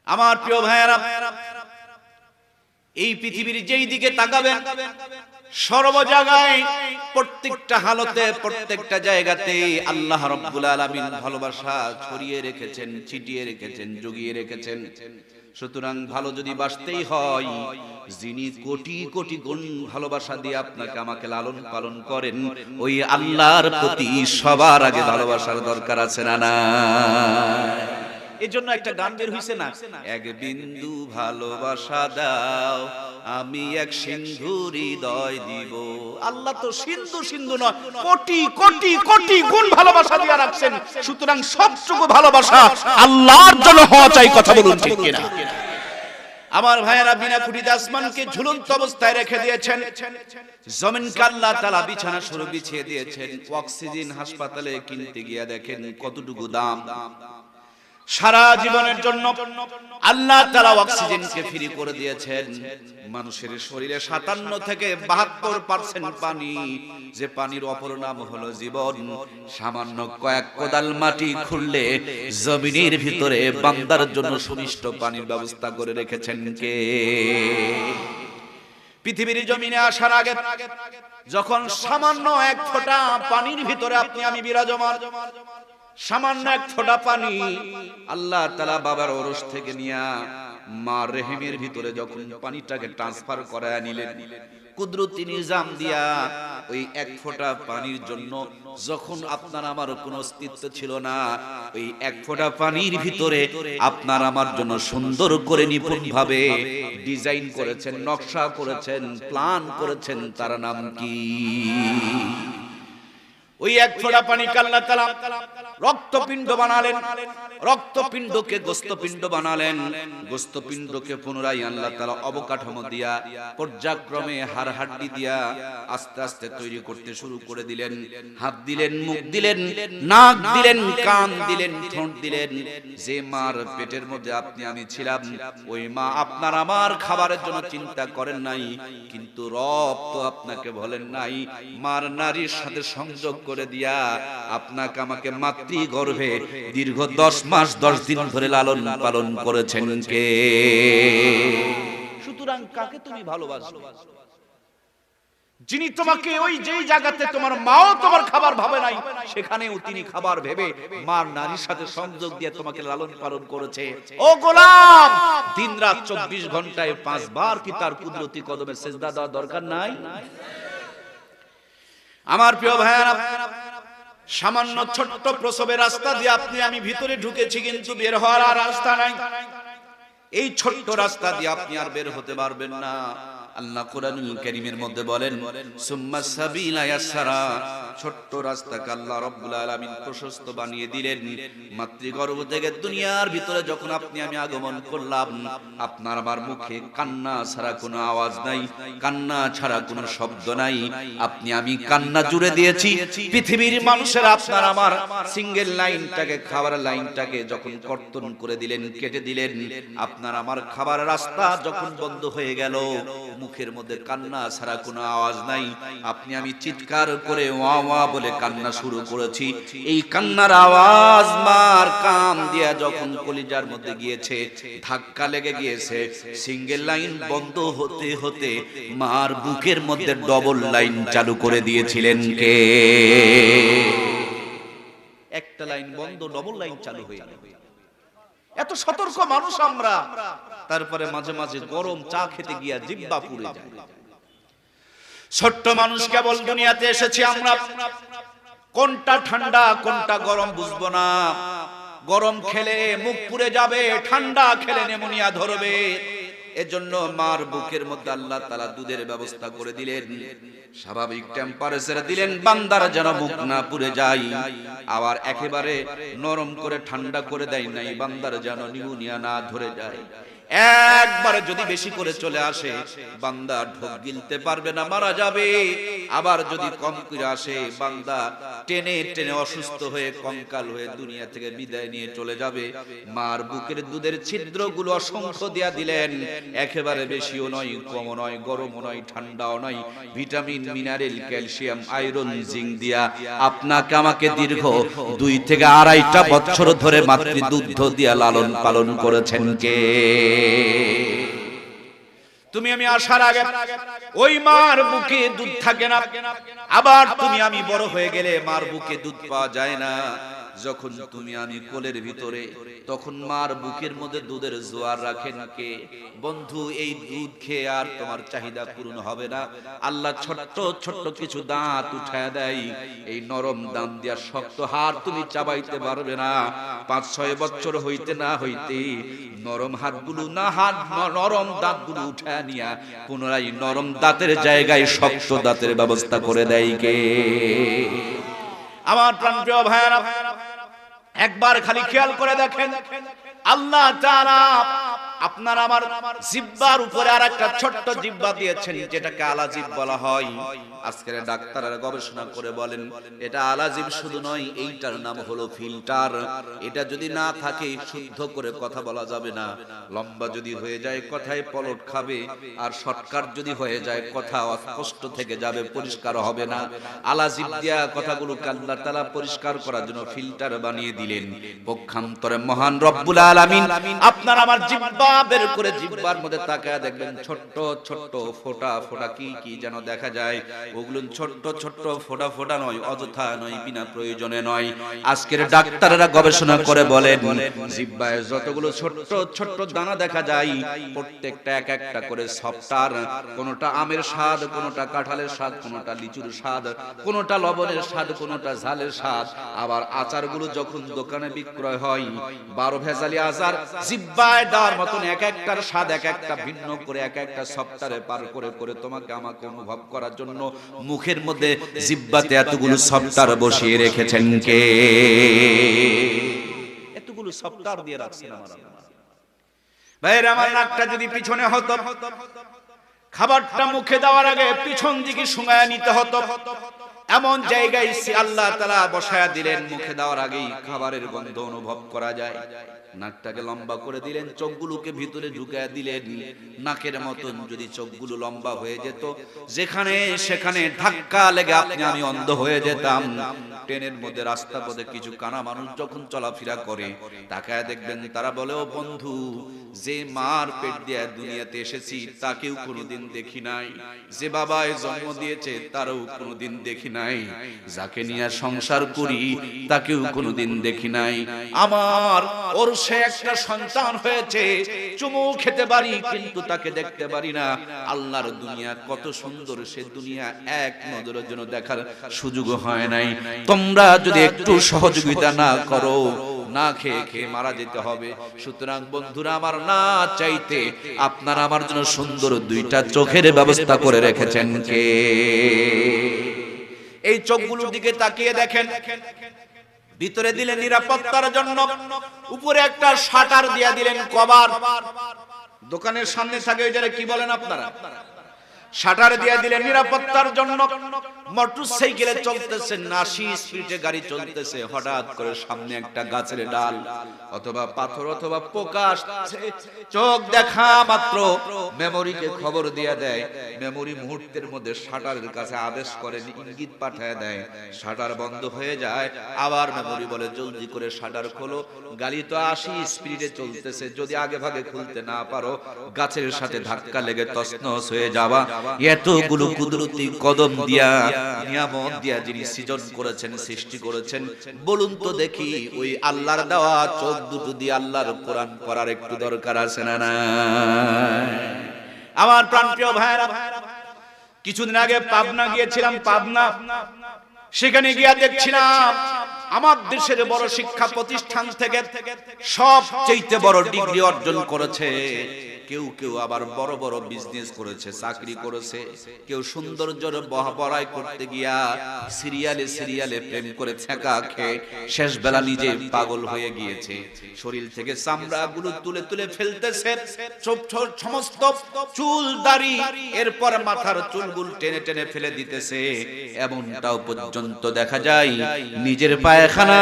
আমার প্রিয় ভাইয়েরা, এই পৃথিবীর যেই দিকে তাকাবেন সর্ব জায়গায়, প্রত্যেকটা হালতে, প্রত্যেকটা জায়গাতে আল্লাহ রাব্বুল আলামিন ভালোবাসা ছড়িয়ে রেখেছেন, ছিটিয়ে রেখেছেন, জুগিয়ে রেখেছেন। সুতরাং ভালো যদি বাসতেই হয়, যিনি কোটি কোটি গুণ ভালোবাসা দিয়ে আপনাকে আমাকে লালন পালন করেন, ওই আল্লাহর প্রতি সবার আগে ভালোবাসার দরকার আছে না না? এজন্য একটা গান বের হইছে না, এক বিন্দু ভালোবাসা দাও আমি এক সিন্ধু হৃদয় দিব। আল্লাহ তো সিন্ধু সিন্ধু নয়, কোটি কোটি কোটি গুণ ভালোবাসা দিয়ে রাখছেন। সুতরাং সবটুকু ভালোবাসা আল্লাহর জন্য হওয়া চাই। কথা বলুন ঠিক কিনা? আমার ভাইয়েরা, বিনা খুঁটিতে আসমানকে ঝুলন্ত অবস্থায় রেখে দিয়েছেন, জমিনকে আল্লাহ তাআলা বিছানা শুরু বিছিয়ে দিয়েছেন। অক্সিজেন হাসপাতালে কিনতে গিয়ে দেখেন কতটুকু দাম। সারা জীবনের জন্য আল্লাহ তাআলা অক্সিজেনকে ফ্রি করে দিয়েছেন। মানুষের শরীরে 57 থেকে 72% পানি, যে পানির অপর নাম হলো জীবন। সামান্য কয়েক কোদাল মাটি খুঁড়লে জমিনের ভিতরে বান্দার জন্য সুনিষ্ট পানির ব্যবস্থা করে রেখেছেন কে? পৃথিবীর জমিনে আসার আগে যখন সামান্য এক ফোঁটা পানির ভিতরে আপনি আমি বিরাজমান, সামান্য এক ফোঁটা পানি আল্লাহ তাআলা বাবার ওরস থেকে নিয়া মা রেহেমের ভিতরে যখন পানিটাকে ট্রান্সফার করায় নিলেন কুদরতি নিজাম দিয়া, ওই এক ফোঁটা পানির জন্য যখন আপনার আমার কোনো অস্তিত্ব ছিল না, ওই এক ফোঁটা পানির ভিতরে আপনার আমার জন্য সুন্দর করে নিপুণ ভাবে ডিজাইন করেছেন, নকশা করেছেন, প্ল্যান করেছেন। তার নাম কি? ওই এক ফোঁটা পানিকে আল্লাহ তাআলা রক্তপিণ্ড বানালেন, রক্তপিণ্ডকে গোস্তপিণ্ড বানালেন, গোস্তপিণ্ডকে পুনরায় আল্লাহ তাআলা অবকাঠামো দিয়া পর্যায়ক্রমে হাড় হাড্ডি দিয়া আস্তে আস্তে তৈরি করতে শুরু করে দিলেন। হাত দিলেন, মুখ দিলেন, নাক দিলেন, কান দিলেন, ঠোঁট দিলেন। যে মার পেটের মধ্যে আপনি আমি ছিলাম, ওই মা আপনার আমার খাবারের জন্য চিন্তা করেন নাই, কিন্তু রব তো আপনাকে বলেন নাই। মার নারীর সাথে সংযোগ করে দিয়া আপনাকে আমাকে মাতৃগর্ভে দীর্ঘ 10 মাস 10 দিন ধরে লালন পালন করেছেন কে? সুতরাং কাকে তুমি ভালোবাসো? যিনি তোমাকে ওই যেই জায়গাতে তোমার মাও তোমার খাবার ভাবে নাই, সেখানেও তিনি খাবার ভেবে মার নারীর সাথে সংযোগ দিয়ে তোমাকে লালন পালন করেছে। ও গোলাম, দিন রাত 24 ঘন্টায় 5 বার কি তার কুদরতি কদমে সিজদা দেওয়ার দরকার নাই? আমার প্রিয় ভাইয়েরা, সামান্য ছোট্ট প্রসবের রাস্তা দিয়ে আপনি আমি ভিতরে ঢুকেছি, কিন্তু বের হওয়ার আর রাস্তা নাই। এই ছোট্ট রাস্তা দিয়ে আপনি আর বের হতে পারবেন না। আল্লাহ কোরআনুল কারীমের মধ্যে বলেন, সুম্মা সাবিলা ইয়াসরা, ছোট্ট রাস্তাকে আল্লাহ রাব্বুল আলামিন প্রশস্ত বানিয়ে দিলেন। মাতৃগর্ভ থেকে দুনিয়ার ভিতরে যখন আপনি আমি আগমন করলাম, আপনার আমার মুখে কান্না ছাড়া কোনো আওয়াজ নাই, কান্না ছাড়া কোনো শব্দ নাই। আপনি আমি কান্না জুড়ে দিয়েছি। পৃথিবীর মানুষেরা আপনার আমার সিঙ্গেল লাইনটাকে, খাবার লাইনটাকে যখন কর্তন করে দিলেন, কেটে দিলেন, আপনার আমার খাবার রাস্তা যখন বন্ধ হয়ে গেল, মুখের মধ্যে কান্না ছাড়া কোনো আওয়াজ নাই। আপনি আমি চিৎকার করে ওয়া ওয়া বলে কান্না শুরু করেছি। এই কান্নার আওয়াজ মার কান দিয়া যখন কলিজার মধ্যে গিয়েছে, ধাক্কা লেগে গিয়েছে, সিঙ্গেল লাইন বন্ধ হতে হতে মার বুকের মধ্যে ডবল লাইন চালু করে দিয়েছিলেন কে? একটা লাইন বন্ধ, ডবল লাইন চালু হয়ে গেল। এত সতর্ক মানুষ আমরা, তারপরে মাঝে মাঝে গরম চা খেতে গিয়া জিহ্বা পুড়ে যায়। ছোট্ট মানুষ কেবল দুনিয়াতে এসেছি আমরা, কোনটা ঠান্ডা কোনটা গরম বুঝবো না। গরম খেলে মুখ পুড়ে যাবে, ঠান্ডা খেলে নিউমোনিয়া ধরবে। এজন্য মার বুকের মধ্যে আল্লাহ তাআলা দুধের ব্যবস্থা করে দিলেন, স্বাভাবিক টেম্পারেচার দিলেন, বান্দার যেন মুখ না পুড়ে যায়। আবার একেবারে নরম করে ঠান্ডা করে দেয় নাই, বান্দার যেন নিউমোনিয়া না ধরে যায়। একবারে যদি বেশি করে চলে আসে বান্দা ঢোক গিলতে পারবে না, মারা যাবে। আবার যদি কম করে আসে বান্দা টেনে টেনে অসুস্থ হয়ে কঙ্কাল হয়ে দুনিয়া থেকে বিদায় নিয়ে চলে যাবে। মার বুকের দুধের ছিদ্রগুলো অসংখ্য দিয়া দিলেন, একেবারে বেশিও নয়, কমও নয়, গরমও নয়, ঠান্ডাও নয়, vitamin mineral calcium iron zinc দিয়া আপনাকে আমাকে দীর্ঘ 2 থেকে 2.5টা বছর ধরে মাতৃদুগ্ধ দিয়া লালন পালন করেছেন কে? তুমি আমি আসার আগে ওই মার বুকে দুধ থাকে না, আবার তুমি আমি বড় হয়ে গেলে মার বুকে দুধ পাওয়া যায় না। যখন তুমি আমি কোলের ভিতরে, তখন মার বুকের মধ্যে দুধের জোয়ার রাখেন কে? বন্ধু, এই দুধ খেয়ে আর তোমার চাহিদা পূরণ হবে না। আল্লাহ ছোট্ট ছোট্ট কিছু দাঁত উঠায় দেয়, এই নরম দাঁত দিয়া শক্ত হাড় তুমি চাবাইতে পারবে না। 5-6 বছর হইতে না হইতে নরম হাতগুলো না, হাত নরম দাঁতগুলো উঠায় নিয়া পুনরায় নরম দাঁতের জায়গায় শক্ত দাঁতের ব্যবস্থা করে দেয় কে? আমার প্রাণপ্রিয় ভাইরা, একবার খালি খেয়াল করে দেখেন, আল্লাহ তাআলা আপনার আমার জিহ্বার উপরে আরেকটা ছোট্ট জিহ্বা দিয়েছেন, যেটাকে আলাজিব বলা হয়। আজকের ডাক্তাররা গবেষণা করে বলেন এটা আলাজিব শুধু নয়, এইটার নাম হলো ফিল্টার। এটা যদি না থাকে শুদ্ধ করে কথা বলা যাবে না। লম্বা যদি হয়ে যায় কথায় পলট খাবে, আর শর্টকাট যদি হয়ে যায় কথা অস্পষ্ট থেকে যাবে, পরিষ্কার হবে না। আলাজিব দিয়া কথাগুলোকে আল্লাহ তাআলা পরিষ্কার করার জন্য ফিল্টার বানিয়ে দিলেন। পক্ষান্তরে মহান রব্বুল আলামিন আপনার আমার জিহ্বা বের করে জিহ্বার মধ্যে তাকায় দেখবেন ছোট্ট ছোট্ট ফোঁটা ফোঁটা কি কি যেন দেখা যায়। ওগুলো ছোট্ট ছোট্ট ফোঁটা ফোঁটা নয়, অযথা নয়, বিনা প্রয়োজনে নয়। আজকের ডাক্তাররা গবেষণা করে বলেন জিহ্বায় যতগুলো ছোট্ট ছোট্ট দানা দেখা যায়, প্রত্যেকটা এক একটা করে সফটার। কোনটা আমের স্বাদ, কোনটা কাঁঠালের স্বাদ, কোনটা লিচুর স্বাদ, কোনটা লবণের স্বাদ, কোনটা ঝালের স্বাদ। আবার আচারগুলো যখন দোকানে বিক্রয় হয়, 12 ভেজালি আচার জিহ্বায় দেওয়ার মতন এক একটার স্বাদ এক একটা ভিন্ন করে, এক একটা সফটারে পার করে করে তোমাকে আমাকে অনুভব করার জন্য মুখের মধ্যে জিহ্বাতে এতগুলো সফটার বসিয়ে রেখেছেন কে? এতগুলো সফটার দিয়ে রাখছেন আমার ভাইরা। আমার নাকটা যদি পিছনে হতো, খাবারটা মুখে দেওয়ার আগে পিছন দিকে শুঙায় নিতে হতো। এমন জায়গায় আল্লাহ তাআলা বসায়া দিলেন, মুখে দেওয়ার আগেই খাবারের গন্ধ অনুভব করা যায়। নাকটাকে লম্বা করে দিলেন, চোখগুলোকে ভিতরে ঢুকায় দিলেন। নাকের মতন যদি চোখগুলো লম্বা হয়ে যেত, যেখানে সেখানে ধাক্কা লেগে আপনি আমি অন্ধ হয়ে যেতাম। ট্রেনের মধ্যে রাস্তা পথে কিছু কানা মানুষ যখন চলাফেরা করে, তাকায় দেখবেন তারা বলে, ও বন্ধু, যে মার পেট দিয়ে দুনিয়াতে এসেছি তাকেও কোনোদিন দেখি নাই, যে বাবায় জন্ম দিয়েছে তারও কোনোদিন দেখি নাই, যাকে নিয়ে সংসার করি তাকেও কোনোদিন দেখি নাই। আমার ওর সে একটা সন্তান হয়েছে, চুমু খেতে পারি কিন্তু তাকে দেখতে পারি না। আল্লাহর দুনিয়া কত সুন্দর, সে দুনিয়া এক নজরের জন্য দেখার সুযোগ হয় নাই। তোমরা যদি একটু সহযোগিতা না করো, না খেয়ে খেয়ে মারা যেতে হবে। সুতরাং বন্ধুরা আমার, না চাইতে আপনার আমার জন্য সুন্দর 2টা চোখের ব্যবস্থা করে রেখেছেন কে? এই চোখগুলোর দিকে তাকিয়ে দেখেন। ভিতরে দিলেন নিরাপত্তার জন্য, উপরে একটা শাটার দিয়া দিলেন, কভার। দোকানের সামনে থাকে ওইটারে কি বলেন আপনারা? শাটার দিয়ে দিলেন নিরাপত্তার জন্য। মোটরসাইকেলে চলতেছেন, 80 স্পিডে গাড়ি চলতেছে, হঠাৎ করে সামনে একটা গাছের ডাল অথবা পাথর অথবা পোকা আসছে, চোখ দেখা মাত্র মেমোরিকে খবর দিয়ে দেয়। মেমোরি মুহূর্তের মধ্যে শাটারের কাছে আদেশ করে, ইঙ্গিত পাঠায় দেয়, শাটার বন্ধ হয়ে যায়। আবার মেমোরি বলে, জলদি করে শাটার খোলো, গাড়ি তো 80 স্পিডে চলতেছে, যদি আগে ভাগে খুলতে না পারো গাছের সাথে ধাক্কা লেগে তছনছ হয়ে যাবা। এতগুলো কুদরতি কদম দিয়া, নিয়ামত দিয়া যিনি সৃজন করেছেন, সৃষ্টি করেছেন, বলুন তো দেখি ওই আল্লাহর দেওয়া চোখ দুটো দিয়ে আল্লাহর কোরআন পড়ার একটু দরকার আছে না? না আমার প্রাণপ্রিয় ভাইরা, কিছুদিন আগে পাবনা গিয়েছিলাম। পাবনা, সেখানে গিয়া দেখছিলাম আমার দেশের বড় শিক্ষা প্রতিষ্ঠান থেকে সবচেয়ে বড় ডিগ্রি অর্জন করেছে কেউ কেউ আবার বড় বড় বিজনেস করেছে, চাকরি করেছে, কেউ সৌন্দর্যের বড়াই করতে গিয়া সিরিয়ালে সিরিয়ালে প্রেম করে ছেঁকা খেয়ে শেষ বেলা নিজে পাগল হয়ে গিয়েছে। শরীর থেকে চামড়াগুলো তুলে তুলে ফেলতেছে, সমস্ত চুল দাড়ি এরপর মাথার চুলগুলো টেনে টেনে ফেলে দিতেছে। এমনটাও পর্যন্ত দেখা যায় নিজের পায়খানা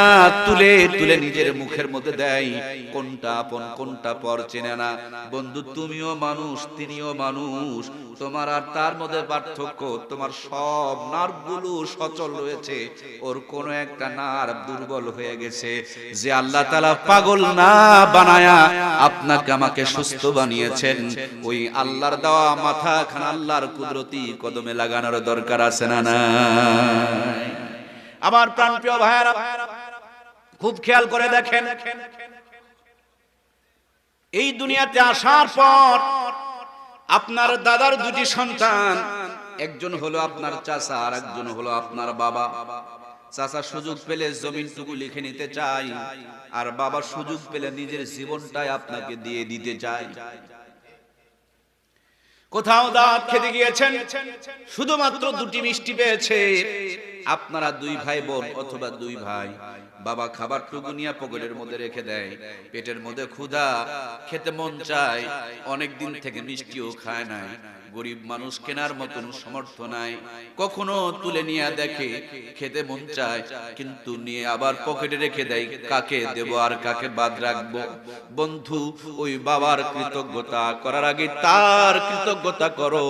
তুলে তুলে নিজের মুখের মধ্যে দেয়। কোনটা আপন কোনটা পর চেনে না। বন্ধু, তুমিও মানুষ, তিনিও মানুষ, তোমার আর তার মধ্যে পার্থক্য তোমার সব নার্ভগুলো সচল রয়েছে, ওর কোন একটা নার্ভ দুর্বল হয়ে গেছে। যে আল্লাহ তাআলা পাগল না বানায়া আপনাকে আমাকে সুস্থ বানিয়েছেন, ওই আল্লাহর দেওয়া মাথা খান আল্লাহর কুদরতি কদমে লাগানোর দরকার আছে না নাই? আমার প্রাণপ্রিয় ভাইরা, খুব খেয়াল করে দেখেন, এই দুনিয়াতে আসার পর আপনার দাদার দুটি সন্তান, একজন হলো আপনার চাচা আর একজন হলো আপনার বাবা। চাচা সুযোগ পেলে জমিনটুকু লিখে নিতে চাই, আর বাবা সুযোগ পেলে নিজের জীবনটাই আপনাকে দিয়ে দিতে চাই। কোথাও দাওয়াত খেতে গিয়েছেন, শুধুমাত্র দুটি মিষ্টি পেয়েছে, আপনারা দুই ভাই বোন অথবা দুই ভাই, বাবা খাবারটুকু নিয়ে পকেটের মধ্যে রেখে দেয়। পেটের মধ্যে ক্ষুধা, খেতে মন চায়, অনেক দিন থেকে মিষ্টিও খায় নাই, গরিব মানুষ কেনার মতন সমর্থ নাই, কখনো তুলে নিয়ে দেখে খেতে মন চায়, কিন্তু নিয়ে আবার পকেটে রেখে দেয়, কাকে দেব আর কাকে বাদ রাখবো। বন্ধু, ওই বাবার কৃতজ্ঞতা করার আগে তার কৃতজ্ঞতা করো,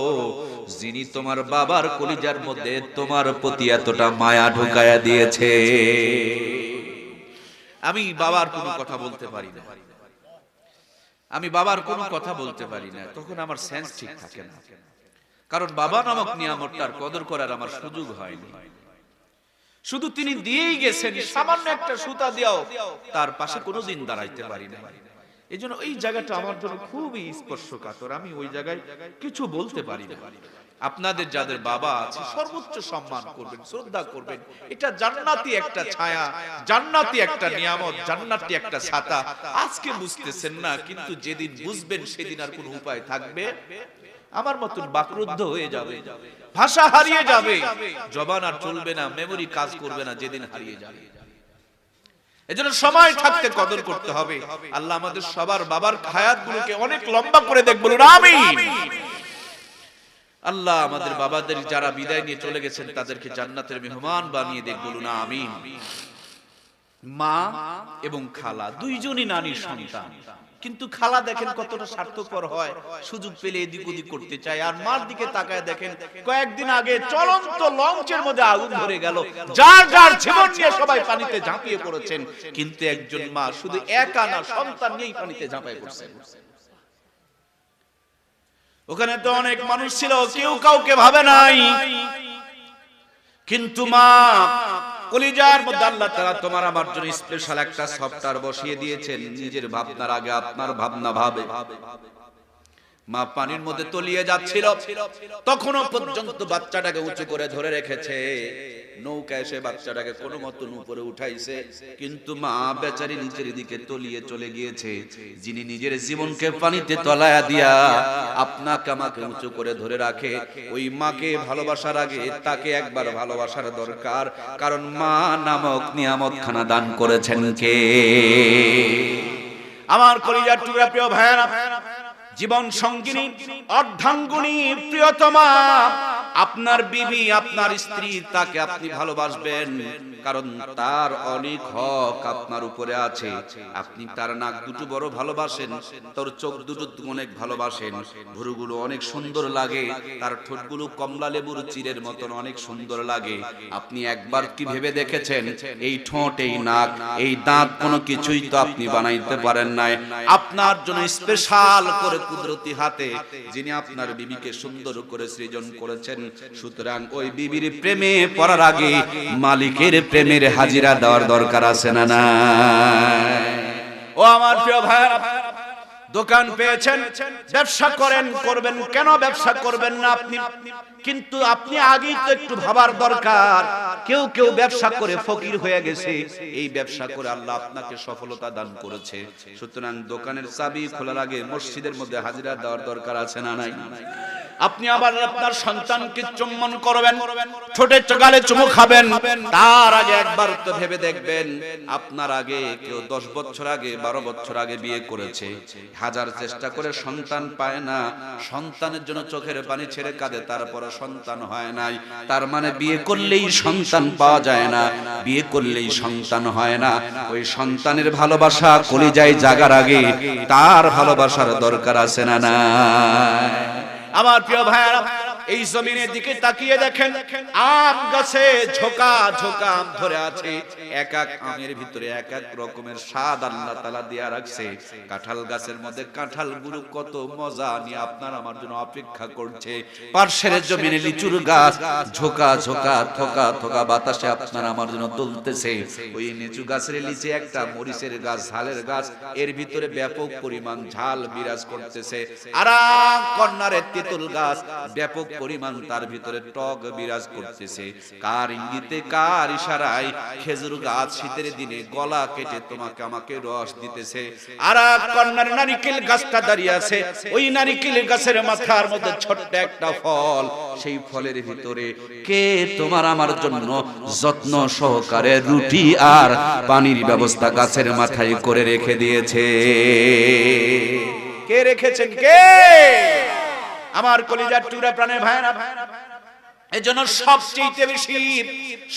যিনি তোমার বাবার কলিজার মধ্যে তোমার প্রতি এতটা মায়া ঢুকায়া দিয়েছে। আমি বাবার কোনো কথা বলতে পারি না, আমি বাবার কোনো কথা বলতে পারি না, তখন আমার সেন্স ঠিক থাকে না, কারণ বাবা নামক নিয়ামতটার কদর করার আমার সুযোগ হয়নি। শুধু তিনি দিয়েই গেছেন, সামান্য একটা সুতা দিয়াও তার পাশে কোনোদিন দাঁড়াইতে পারি না। এই জন্য ওই জায়গাটা আমার জন্য খুবই স্পর্শকাতর, আমি ওই জায়গায় কিছু বলতে পারি না। আপনাদের যাদের বাবা আছে সর্বোচ্চ সম্মান করবেন, শ্রদ্ধা করবেন, এটা জান্নাতি একটা ছায়া, জান্নাতি একটা নিয়ামত, জান্নাতি একটা ছাতা। আজকে বুঝতেছেন না, কিন্তু যেদিন বুঝবেন সেদিন আর কোনো উপায় থাকবে, আমার মতন বাকরুদ্ধ হয়ে যাবে, ভাষা হারিয়ে যাবে, জবান আর চলবে না, মেমোরি কাজ করবে না, যেদিন হারিয়ে যাবে। এজন্য সময় থাকতে কদর করতে হবে। আল্লাহ আমাদের সবার বাবার হায়াতগুলোকে অনেক লম্বা করে দেখ, বলুন আমিন। আল্লাহ আমাদের বাবাদের যারা বিদায় নিয়ে চলে গেছেন তাদেরকে জান্নাতের মেহমান বানিয়ে দেখ, বলুন আমিন। মা এবং খালা দুইজনই নানির সন্তান, কিন্তু খালা দেখেন কতটা স্বার্থপর হয়, সুযোগ পেলে এদিক ওদিক করতে চায়। আর মার দিকে তাকায় দেখেন, কয়েকদিন আগে চলন্ত লঞ্চের মধ্যে আগুন ধরে গেল, যার যার জীবন নিয়ে সবাই পানিতে ঝাঁপিয়ে পড়েছেন, কিন্তু একজন মা শুধু একা না, সন্তান নিয়েই পানিতে ঝাঁপিয়ে পড়ছেন। ওখানে তো অনেক মানুষ ছিল, কেউ কাউকে ভাবে নাই, কিন্তু মা কলিজার মধ্যে আল্লাহ তাআলা তোমার আমার জন্য স্পেশাল একটা সফটওয়্যার বসিয়ে দিয়েছেন, নিজের ভাবনার আগে আপনার ভাবনা ভাবে। মা পানির মধ্যে তলিয়ে যাচ্ছিল, তখনও পর্যন্ত বাচ্চাটাকে উঁচু করে ধরে রেখেছে। নৌকা এসে বাচ্চাটাকে কোনো মতন উপরে উঠাইছে, কিন্তু মা বেচারি নিচের দিকে তলিয়ে চলে গিয়েছে। যিনি নিজের জীবনকে পানিতে তলায়া দিয়া আপনাকে আমাকে উঁচু করে ধরে রাখে, ওই মাকে ভালোবাসার আগে তাকে একবার ভালোবাসার দরকার, কারণ মা নামক নিয়ামত খানা দান করেছেন কে? আমার কলিজার টুকরা প্রিয় ভাইরা, জীবন সঙ্গিনী, অর্ধাঙ্গিনী, প্রিয়তমা আপনার বিবি, আপনার স্ত্রী, তাকে আপনি ভালোবাসবেন, কারণ তার অনেক হক আপনার উপরে আছে। আপনি তার নাক দুটো বড় ভালোবাসেন, তার চোখ দুটো অনেক ভালোবাসেন, ভুরুগুলো অনেক সুন্দর লাগে, তার ঠোঁটগুলো কমলা লেবুর চিরের মতন অনেক সুন্দর লাগে। আপনি একবার কি ভেবে দেখেছেন, এই ঠোঁট, এই নাক, এই দাঁত কোনো কিছুই তো আপনি বানাইতে পারেন নাই, আপনার জন্য স্পেশাল করে কুদরতি হাতে যিনি আপনার বিবিকে সুন্দর করে সৃজন করেছেন। সুতরাং ওই বিবির প্রেমে পড়ার আগে মালিকের প্রেমের হাজিরা দেওয়ার দরকার আছে না না? ও আমার প্রিয় ভাইরা, দোকান পেয়েছেন, ব্যবসা করবেন, কেন ব্যবসা করবেন না আপনি? কিন্তু আপনি আগেই তো একটু ভাবার দরকার। কেউ ব্যবসা করে ফকির হয়ে গেছে, এই ব্যবসা করে আল্লাহ আপনাকে সফলতা দান করেছে। সুতরাং দোকানের চাবি খোলার আগে মসজিদের মধ্যে হাজিরা দেওয়ার দরকার আছে না নাই? আপনি আবার আপনার সন্তানকে চুম্বন করবেন, ঠোঁটে গালে চুমু খাবেন, তার আগে একবার তো ভেবে দেখবেন আপনার আগে কেউ 10 বছর আগে 12 বছর আগে বিয়ে করেছে, হাজার চেষ্টা করে সন্তান পায় না, সন্তানের জন্য চোখের পানি ছেড়ে কাঁদে, তারপরে সন্তান হয় নাই। তার মানে বিয়ে করলেই সন্তান পাওয়া যায় না, বিয়ে করলেই সন্তান হয় না। ওই সন্তানের ভালোবাসা কলিজায় জাগার আগে তার ভালোবাসার দরকার আছে না না? আমার প্রিয় ভাইরা, এই জমিনের দিকে তাকিয়ে দেখেন, আম গাছে ঝোকা ঝোকা আম ধরে আছে, এক এক আমের ভিতরে এক এক রকমের স্বাদ আল্লাহ তাআলা দিয়া রাখছে। কাঁঠাল গাছের মধ্যে কাঁঠাল গুলো কত মজা নিয়ে আপনার আমার জন্য অপেক্ষা করছে। পার্শ্বের জমিনে লিচুর গাছ ঝোকা ঝোকা থোকা থোকা বাতাসে আপনার আমার জন্য দুলতেছে। ওই লিচু গাছের নিচে একটা মরিচের গাছ, ঝালের গাছ, এর ভিতরে ব্যাপক পরিমাণ ঝাল বিরাজ করতেছে। আর কর্নারে তেঁতুল গাছ, ব্যাপক পরিমাণ তার ভিতরে টক বিরাজ করতেছে। কার ইঙ্গিতে, কার ইশারায় খেজুর গাছ শীতের দিনে গলা কেটে তোমাকে আমাকে রস দিতেছে। আর কর্নার নারকেল গাছটা দাঁড়িয়ে আছে, ওই নারকেল গাছের মাথার মধ্যে ছোট্ট একটা ফল, সেই ফলের ভিতরে কে তোমার আমার জন্য যত্ন সহকারে রুটি আর পানির ব্যবস্থা গাছের মাথায় করে রেখে দিয়েছে। কে রেখেছেন? কে? আমার কলিজার টুকরা প্রাণের ভাইরা, এজন্য সবচেয়ে বেশি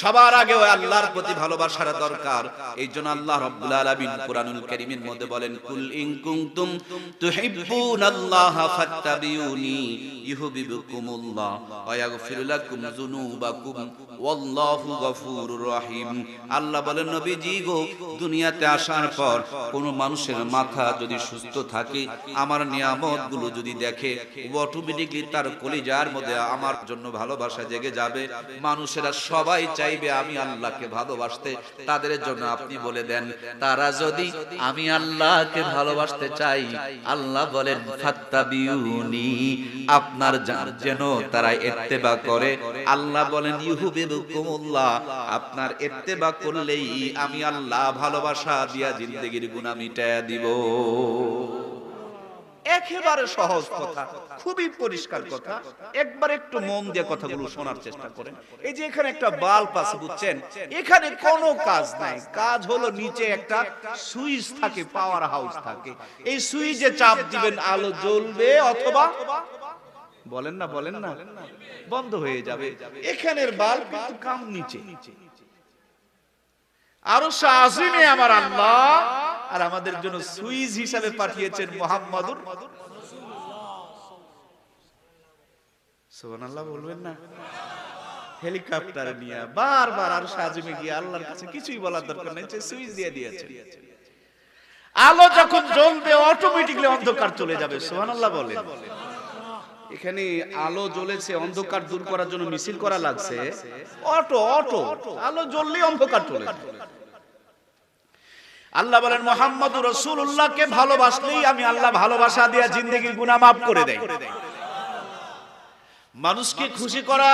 সবার আগে আল্লাহর প্রতি ভালোবাসার দরকার। এইজন্য আল্লাহ রাব্বুল আলামিন কুরআনুল কারীমের মধ্যে বলেন, কুল ইন কুনতুম তুহিব্বুনাল্লাহা ফাত্তাবিউনি ইউহিব্বুকুমুল্লাহ ওয়া ইয়াগফির লাকুম যুনুবাকুম ওয়াল্লাহু গফুরুর রহিম। আল্লাহ বলেন, নবীজি গো, দুনিয়াতে আসার পর কোন মানুষের মাথা যদি সুস্থ থাকে, আমার নিয়ামতগুলো যদি দেখে, অটোমেটিকলি তার কলিজার মধ্যে আমার জন্য ভালোবাসা জেগে যাবে। মানুষেরা সবাই চাইবে আমি আল্লাহকে ভালোবাসতে। তাদের জন্য আপনি বলে দেন, তারা যদি আমি আল্লাহকে ভালোবাসতে চাই, আল্লাহ বলেন ফাত্তাবিউনি, আপনার যেন তারা ইত্তেবা করে। আল্লাহ বলেন ইউহিব্বুকুমুল্লাহ, আপনার ইত্তেবা করলেই আমি আল্লাহ ভালোবাসা দিয়া জিন্দেগির গুনাহ মিটায়া দিব। একেবারে সহজ কথা, খুবই পরিষ্কার কথা। একবার একটু মন দিয়ে কথাগুলো শোনার চেষ্টা করেন। এই যে এখানে একটা বাল্ব আছে, বুঝছেন, এখানে কোনো কাজ নাই। কাজ হলো নিচে একটা সুইচ থাকে, পাওয়ার হাউস থাকে। এই সুইচে চাপ দিবেন, আলো জ্বলবে, অথবা বলেন না বন্ধ হয়ে যাবে। এখানের বাল্ব কিন্তু কাম নিচে। আরশ আজিমে আমার আল্লাহ আর আমাদের জন্য সুইচ হিসাবে পাঠিয়েছেন মুহাম্মাদুর সুবহানাল্লাহ। বলবেন না? হেলিকপ্টার নিয়ে বারবার আরশ আজিমে গিয়ে আল্লাহর কাছে কিছুই বলার দরকার নেই, সুইচ দিয়ে দিয়েছেন। আলো যখন জ্বলবে অটোমেটিক্যালি অন্ধকার চলে যাবে। সুবহানাল্লাহ বলেন। এখানে আলো জ্বলেছে, অন্ধকার দূর করার জন্য মিছিল করা লাগছে। অটো আলো জ্বললেই অন্ধকার চলে যাবে। আল্লাহ বলেন, মুহাম্মদুর রাসূলুল্লাহকে ভালোবাসলেই আমি আল্লাহ ভালোবাসা দিয়া জিন্দেগির গুনাহ মাফ করে দেই। মানুষকে খুশি করা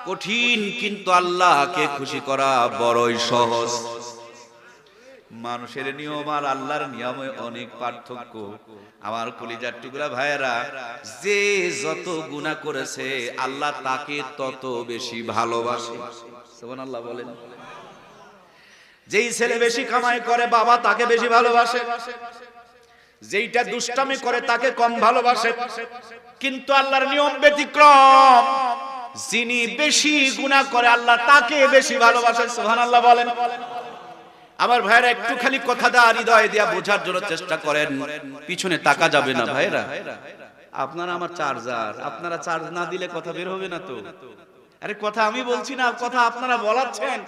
কঠিন, কিন্তু আল্লাহকে খুশি করা বড়ই সহজ। মানুষের নিয়ম আর আল্লাহর নিয়মে অনেক পার্থক্য। আমার কলিজার টুকরা ভাইয়েরা, যে যত গুনাহ করেছে আল্লাহ তাকে তত বেশি ভালোবাসে। সুবহানাল্লাহ বলেন। যেই ছেলে বেশি কামাই করে বাবা তাকে বেশি ভালোবাসে, যেইটা দুষ্টামি করে তাকে কম ভালোবাসে। কিন্তু আল্লাহর নিয়ম ব্যতিক্রম, যিনি বেশি গুনাহ করে আল্লাহ তাকে বেশি ভালোবাসে। সুবহানাল্লাহ বলেন। আমার ভাইরা, একটু খালি কথাটা হৃদয় দিয়া বোঝার জন্য চেষ্টা করেন। পিছনে তাকা যাবে না ভাইরা। আপনারা আমার চার্জার, আপনারা চার্জ না দিলে কথা বের হবে না তো। আরে কথা আমি বলছি না, কথা আপনারা বলাচ্ছেন।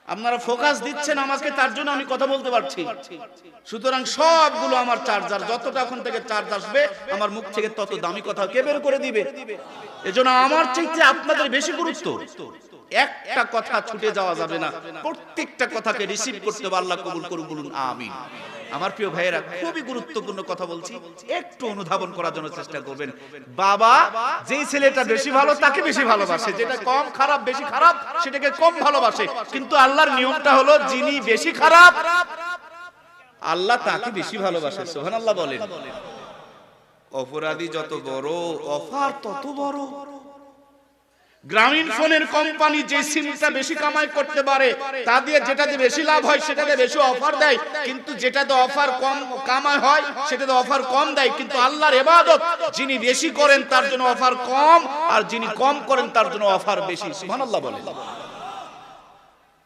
আপনারা ফোকাস দিচ্ছেন আমাকে, তার জন্য আমি কথা বলতে পারছি। সুতরাং সবগুলো আমার চার্জার, যতটা এখন থেকে চার্জ আসবে আমার মুখ থেকে তত দামি কথা কে বের করে দিবে। এজন্য আমার চাইতে আপনাদের বেশি গুরুত্ব। একটা কথা ছুটে যাওয়া যাবে না, প্রত্যেকটা কথাকে রিসিভ করতে হবে। আল্লাহ কবুল করুন, বলুন আমিন। আমার প্রিয় ভাইয়েরা, খুবই গুরুত্বপূর্ণ কথা বলছি, একটু অনুধাবন করার জন্য চেষ্টা করবেন। বাবা যেই ছেলেটা বেশি ভালো তাকে বেশি ভালোবাসে, যেটা কম খারাপ বেশি খারাপ সেটাকে কম ভালোবাসে, কিন্তু আল্লাহর নিয়মটা হলো যিনি বেশি খারাপ আল্লাহ তাকে বেশি ভালোবাসে। সুবহানাল্লাহ বলেন। অপরাধী যত বড় অফার তত বড়। গ্রামীণ ফোনের কোম্পানি যে সিমটা বেশি কামাই করতে পারে তা দিয়ে যেটাতে বেশি লাভ হয় সেটাতে বেশি অফার দেয়, কিন্তু যেটাতে অফার কম কামাই হয় সেটাতে অফার কম দেয়। কিন্তু আল্লাহর ইবাদত যিনি বেশি করেন তার জন্য অফার কম, আর যিনি কম করেন তার জন্য অফার বেশি। সুবহানাল্লাহ বলেন।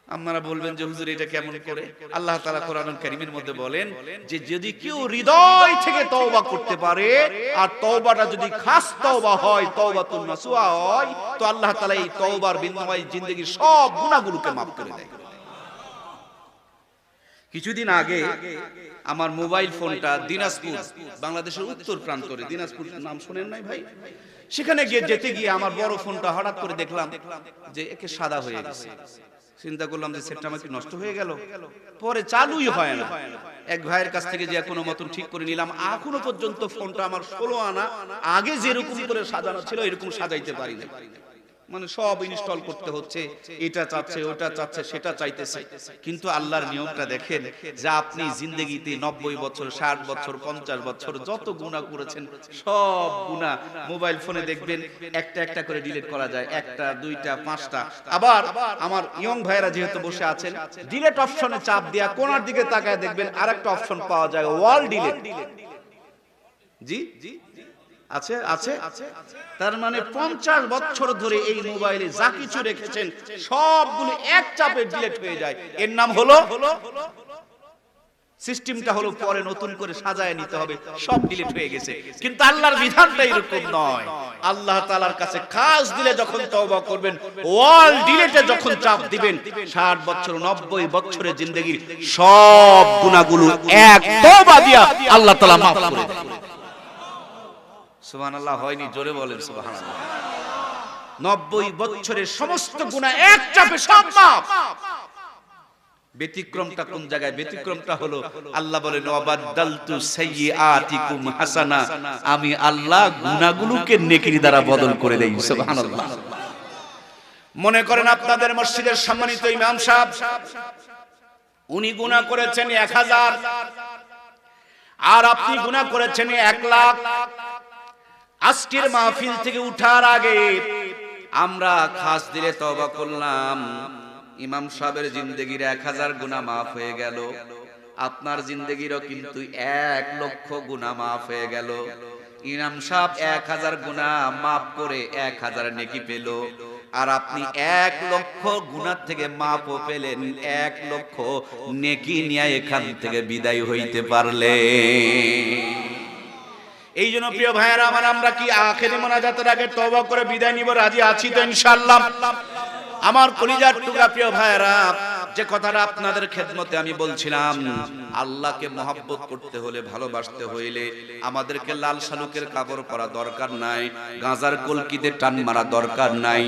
আপনারা বলবেন যে হুজুর এটা কেমন করে? আল্লাহ তাআলা কোরআনুল কারীমের মধ্যে বলেন যে যদি কেউ হৃদয় থেকে তওবা করতে পারে আর তওবাটা যদি খাস তওবা হয়, তওবাতুন নাসুহা হয়, তো আল্লাহ তাআলা এই তওবার বিনিময়ে জিন্দেগীর সব গুনাহগুলোকে maaf করে দেয়। কিছুদিন আগে আমার মোবাইল ফোনটা দিনাজপুর, বাংলাদেশের উত্তর প্রান্তরে, দিনাজপুর নাম শুনেন নাই ভাই? সেখানে যেতে গিয়ে আমার বড় ফোনটা হঠাৎ করে দেখলাম যে একে সাদা হয়ে গেছে। চিন্তা করলাম যে সেটটা আমার কি নষ্ট হয়ে গেল? পরে চালুই হয় না। এক ভাইয়ের কাছ থেকে যে কোনো মতন ঠিক করে নিলাম। এখনো পর্যন্ত ফোনটা আমার 16 আনা আগে যেরকম করে সাজানো ছিল এরকম সাজাইতে পারি না। মানে সব ইনস্টল করতে হচ্ছে, এটা চাচ্ছে ওটা চাচ্ছে সেটা চাইতেছে। কিন্তু আল্লাহর নিয়মটা দেখেন যে আপনি জিন্দেগিতে 90 বছর 60 বছর 50 বছর যত গুনাহ করেছেন সব গুনাহ মোবাইল ফোনে দেখবেন একটা একটা করে ডিলিট করা যায়, একটা দুইটা পাঁচটা। আবার আমার ইয়ং ভাইরা যেহেতু বসে আছেন, ডিলিট অপশনে চাপ দিয়া কোণার দিকে তাকায় দেখবেন আরেকটা অপশন পাওয়া যায়, ওয়াল ডিলিট। জি আছে আছে। তার মানে 50 বছর ধরে এই মোবাইলে যা কিছু রেখেছেন সবগুলো এক চাপে ডিলিট হয়ে যায়। এর নাম হলো সিস্টেমটা হলো পরে নতুন করে সাজায় নিতে হবে, সব ডিলিট হয়ে গেছে। কিন্তু আল্লাহর বিধানটা এরকম নয়। আল্লাহ তাআলার কাছে খাস দিলে যখন তওবা করবেন, ওয়াল ডিলিটে যখন চাপ দিবেন, 60 বছর 90 বছরের জিন্দেগির সব গুনাহগুলো এক তওবা দিয়া আল্লাহ তাআলা maaf করে দেন। সুবহানাল্লাহ হয়নি? জোরে বলেন সুবহানাল্লাহ। 90 বছরের সমস্ত গুনাহ এক চাপে সব মাফ। ব্যতিক্রমটা কোন জায়গায়? ব্যতিক্রমটা হলো আল্লাহ বলেন ওয়াবাদদালতু সাইয়্যাতিকুম হাসানা, আমি আল্লাহ গুনাহগুলোকে নেকির দ্বারা বদল করে দেই। সুবহানাল্লাহ। মনে করেন আপনাদের মসজিদের সম্মানিত ইমাম সাহেব, উনি গুনাহ করেছেন 1000 আর আপনি গুনাহ করেছেন 1 লাখ। আজকের মাহফিল থেকে উঠার আগে আমরা খাস দিলে তওবা করলাম, ইমাম সাহেবের জিন্দেগির 1000 গুনাহ মাফ হয়ে গেল। আপনার জিন্দেগিরও কিন্তু 1 লক্ষ গুনাহ মাফ হয়ে গেল। ইমাম সাহেব 1000 গুনাহ মাফ করে 1000 নেকি পেল, আর আপনি 1 লক্ষ গুনাহ থেকে মাফও পেলেন, 1 লক্ষ নেকি নিয়ে এখান থেকে বিদায় হইতে পারলে। এই জন্য প্রিয় ভাইয়েরা আমার, আমরা কি আখিরি মোনাজাতের আগে তওবা করে বিদায় নিব? রাজি আছি তো ইনশাআল্লাহ? আমার কলিজার টুকরা প্রিয় ভাইয়েরা, যে কথাটা আপনাদের খেদমতে আমি বলছিলাম, আল্লাহকে মহব্বত করতে হলে, ভালোবাসতে হইলে আমাদেরকে লাল শালুকের কাপড় পরা দরকার নাই, গাঁজার কলকিতে টান মারা দরকার নাই,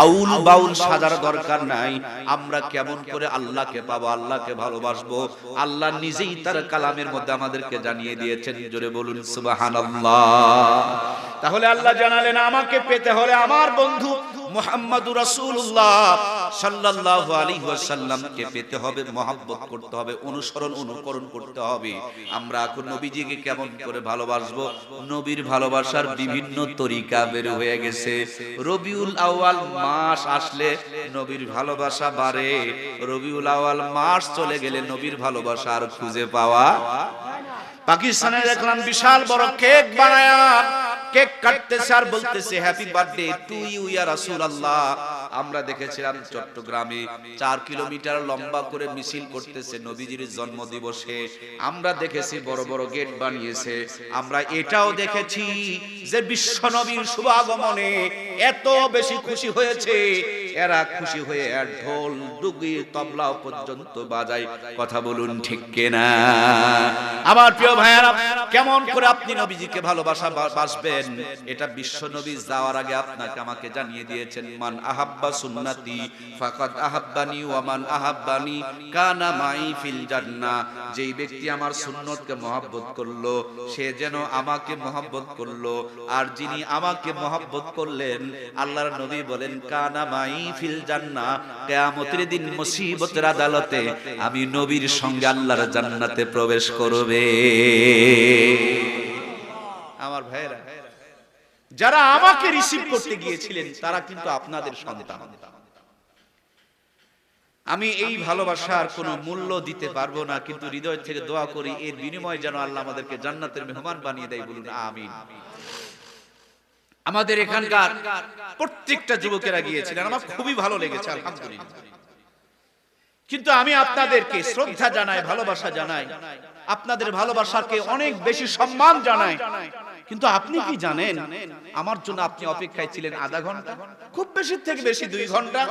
আউল বাউল সাজার দরকার নাই। আমরা কেমন করে আল্লাহকে পাবো, আল্লাহকে ভালোবাসবো, আল্লাহ নিজেই তার কালামের মধ্যে আমাদেরকে জানিয়ে দিয়েছেন। জোরে বলুন সুবহানাল্লাহ। তাহলে আল্লাহ জানালেন আমাকে পেতে হলে আমার বন্ধু মুহাম্মাদুর রাসূলুল্লাহ সাল্লাল্লাহু আলাইহি ওয়াসাল্লামকে পেতে হবে, মহব্বত করতে হবে, অনুসরণ অনুকরণ করতে হবে। আমরা এখন নবীজিকে কেমন করে ভালোবাসবো? নবীর ভালোবাসার বিভিন্ন তরিকা বের হয়ে গেছে। রবিউল আউয়াল মাস আসলে নবীর ভালোবাসা বাড়ে, রবিউল আউয়াল মাস চলে গেলে নবীর ভালোবাসা আর খুঁজে পাওয়া। পাকিস্তানে দেখলাম বিশাল বড় কেক বানায়া কেক কাটতেছে আর বলতেছে হ্যাপি বার্থডে টু ইউ ইয়া রাসূলুল্লাহ। আমরা দেখেছিলাম চট্টগ্রামে 4 কিলোমিটার লম্বা করে মিছিল করতেছে নবীজির জন্মদিবসে। আমরা দেখেছি বড় বড় গেট বানিয়েছে। আমরা এটাও দেখেছি যে বিশ্ব নবীর শুভ আগমনে এত বেশি খুশি হয়েছে, এরা খুশি হয়ে ঢোল ডুগি তবলা পর্যন্ত বাজায়। কথা বলুন ঠিক কিনা? আমার প্রিয় ভাইয়েরা, কেমন করে আপনি নবীজিকে বাসবেন এটা বিশ্ব নবী যাওয়ার আগে আপনাকে আমাকে জানিয়ে দিয়েছেন। মান আহাব্বা সুন্নতি ফাকাদ আহাব্বানি ওয়া মান আহাব্বানি কানা মাই ফিল জান্নাহ। যেই ব্যক্তি আমার সুন্নতকে মহব্বত করলো সে যেন আমাকে মহব্বত করলো, আর যিনি আমাকে মহব্বত করলেন আল্লাহর নবী বলেন কানা মাই ফিল জান্নাহ। কিয়ামতের দিন মুসিবতের আদালতে আমি নবীর সঙ্গে আল্লাহর জান্নাতে প্রবেশ করবে। আমার ভাইরা, যারা আমাকে রিসিভ করতে গিয়েছিলেন তারা কিন্তু আপনাদের সন্তান। আমি এই ভালোবাসার কোনো মূল্য দিতে পারবো না, কিন্তু হৃদয় থেকে দোয়া করি এর বিনিময়ে যেন আল্লাহ আমাদেরকে জান্নাতের মেহমান বানিয়ে দেয়। বলুন আমিন। আমাদের এখানকার প্রত্যেকটা যুবকেরা গিয়েছিলেন, আমার খুবই ভালো লেগেছে আলহামদুলিল্লাহ। কিন্তু আমি আপনাদেরকে শ্রদ্ধা জানাই, ভালোবাসা জানাই, আপনাদের ভালোবাসাকে অনেক বেশি সম্মান জানাই। কিন্তু আপনি কি জানেন আমার জন্য আপনি অপেক্ষায় ছিলেন আধা ঘন্টা, খুব বেশি থেকে বেশি 2 ঘন্টা,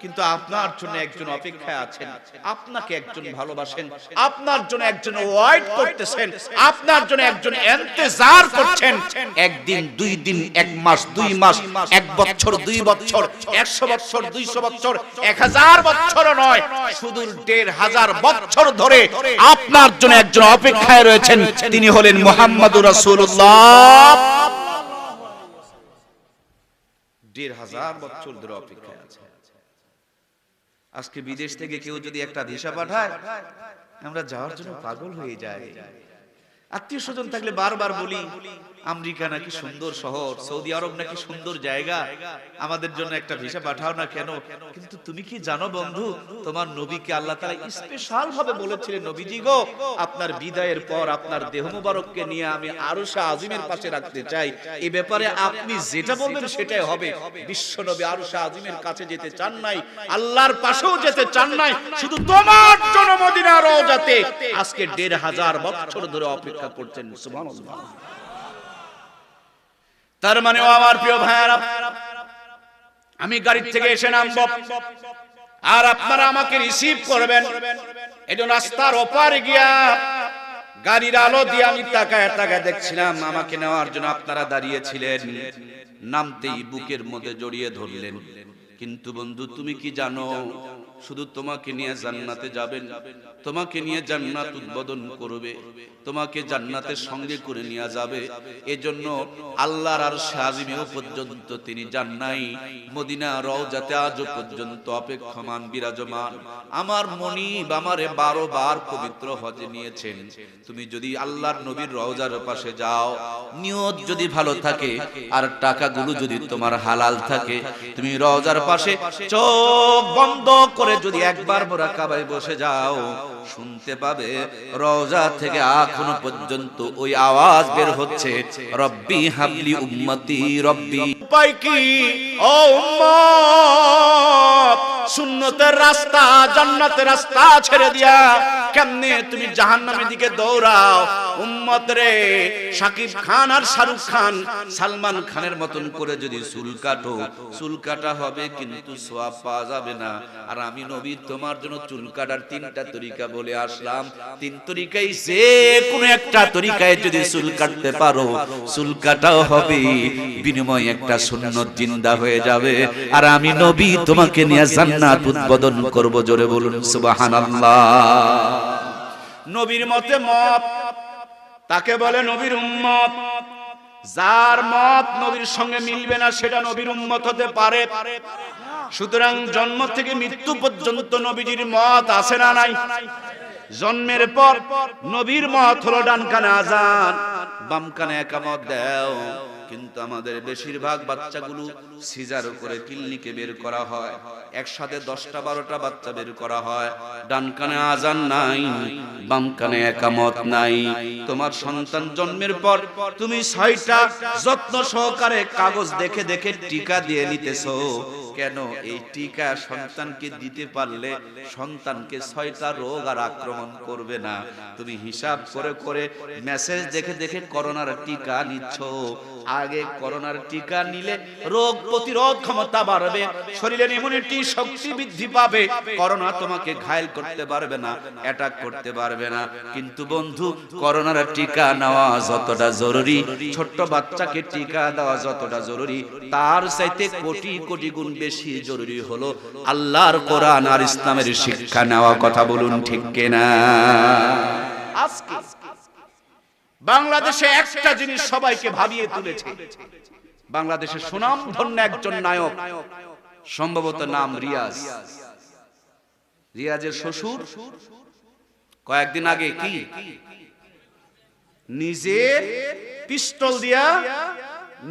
কিন্তু আপনার জন্য একজন অপেক্ষায় আছেন, আপনাকে একজন ভালোবাসেন, আপনার জন্য একজন ওয়েট করতেছেন, আপনার জন্য একজন ইন্তজার করছেন। একদিন, 2 দিন, 1 মাস, 2 মাস, 1 বছর, 2 বছর, 100 বছর, 200 বছর, 1000 বছর নয়, শুধু 1500 বছর ধরে আপনার জন্য একজন অপেক্ষায় রয়েছেন। তিনি হলেন মুহাম্মদুর রাসূলুল্লাহ। 1500 বছর ধরে অপেক্ষায় আছে। আজকে বিদেশ থেকে কেউ যদি একটা ভিসা পাঠায় আমরা যাওয়ার জন্য পাগল হয়ে যাই। আত্মীয় স্বজন থাকলে বারবার বলি আমেরিকা নাকি সুন্দর শহর, সৌদি আরব নাকি সুন্দর জায়গা, আমাদের জন্য একটা ভিসা পাঠাও না কেন? কিন্তু তুমি কি জানো বন্ধু, তোমার নবীকে আল্লাহ তাআলা স্পেশাল ভাবে বলেছিলেন, নবীজি গো আপনার বিদায়ের পর আপনার দেহ মোবারককে নিয়ে আমি আরশে আজিমের পাশে রাখতে চাই। এই ব্যাপারে আপনি যেটা বলবেন সেটাই হবে। বিশ্ব নবী আরশে আজিমের কাছে যেতে চান নাই, আল্লাহর পাশেও যেতে চান নাই, শুধু তোমার জন্য মদিনা রওজাতে আজকে 1500 বছর ধরে অপেক্ষা করছেন। সুবহানাল্লাহ। তার মানে ও আমার প্রিয় ভাইরা, আমি গাড়ি থেকে এসে নামব আর আপনারা আমাকে রিসিভ করবেন। এজন্য রাস্তার ওপারে গিয়া গাড়ির আলো দিয়ে আমি তাকায় তাকায় দেখছিলাম আমাকে নেওয়ার জন্য আপনারা দাঁড়িয়েছিলেন। নামতেই বুকের মধ্যে জড়িয়ে ধরলেন। কিন্তু বন্ধু তুমি কি জানো, শুধু তোমাকে নিয়ে জান্নাতে যাবেন, তোমাকে নিয়ে জান্নাত উদ্বোধন করবে, তোমাকে জান্নাতের সঙ্গে করে নিয়ে যাবে। এজন্য আল্লাহর আরশে আজিমেও পর্যন্ত তিনি যান নাই, মদিনা রওজাতে আজও পর্যন্ত অপেক্ষমান বিরাজমান। আমার মনিব আমারে 12 বার পবিত্র হজে নিয়েছেন। তুমি যদি আল্লাহর নবীর রওজার পাশে যাও, নিয়ত যদি ভালো থাকে আর টাকাগুলো যদি তোমার হালাল থাকে, তুমি রওজার পাশে চোখ বন্ধ করে যদি একবার মুরাকাবায় বসে যাও, শুনতে পাবে রওজা থেকে এখনো পর্যন্ত ওই আওয়াজ বের হচ্ছে, রব্বি হাবলি উম্মতি রব্বি। উপায় কি ও উম্মত, সুন্নতের রাস্তা জান্নাতের রাস্তা ছেড়ে দিয়া কেমনে তুমি জাহান্নামের দিকে দৌড়াও? উম্মত রে, শাকিব খান আর শাহরুখ খান সালমান খানের মতন করে যদি চুল কাটো, চুল কাটা হবে কিন্তু সওয়াব পাওয়া যাবে না। আর আমি নবী তোমার জন্য চুল কাটার 3টা তরিকা বলে আসলাম। 3 তরিকায় যে কোনো একটা তরিকায় যদি চুল কাটতে পারো, চুল কাটাও হবে, বিনিময়ে একটা সুন্নত জিন্দা হয়ে যাবে। আর আমি নবী তোমাকে নিয়ে জান্নাত উদ্বোধন করব। জোরে বলুন সুবহানাল্লাহ। নবীর মতে মত তাকে বলে নবীর উম্মত। যার মত নবীর সঙ্গে মিলবে না সেটা নবীর উম্মত হতে পারে। সুতরাং জন্ম থেকে মৃত্যু পর্যন্ত নবীজির মত আছে না নাই? জন্মের পর নবীর মত হলো ডান কানে আযান, বাম কানে একামত দাও। কিন্তু আমাদের বেশিরভাগ বাচ্চাগুলো সিজার করে ক্লিনিকে বের করা হয়, একসাথে 10টা 12টা বাচ্চা বের করা হয়। ডান কানে আযান নাই, বাম কানে একামত নাই। তোমার সন্তান জন্মের পর তুমি 6টা যত্ন সহকারে কাগজ দেখে দেখে টিকা দিয়ে নিতেছো। কেন? এই টিকা সন্তানকে দিতে পারলে সন্তানকে 6টা রোগ আর আক্রমণ করবে না। তুমি হিসাব করে করে মেসেজ দেখে দেখে করোনার টিকা নিচ্ছ। আগে করোনার টিকা নিলে রোগ প্রতিরোধ ক্ষমতা বাড়বে, শরীরের ইমিউনিটি শক্তি বৃদ্ধি পাবে, করোনা তোমাকে ঘায়েল করতে পারবে না, অ্যাটাক করতে পারবে না। কিন্তু বন্ধু, করোনার টিকা নেওয়া যতটা জরুরি, ছোট্ট বাচ্চাকে টিকা দেওয়া যতটা জরুরি, তার চাইতে কোটি কোটি গুণ বেশি জরুরি হলো আল্লাহর কোরআন আর ইসলামের শিক্ষা নেওয়া। কথা বলুন ঠিক কিনা? আজকে বাংলাদেশে একটা জিনিস সবাইকে ভাবিয়ে তুলেছে। বাংলাদেশের সুনামধন্য একজন নায়ক, সম্ভবত নাম রিয়াজ। রিয়াজের শ্বশুর কয়েকদিন আগে কি নিজের পিস্তল দিয়া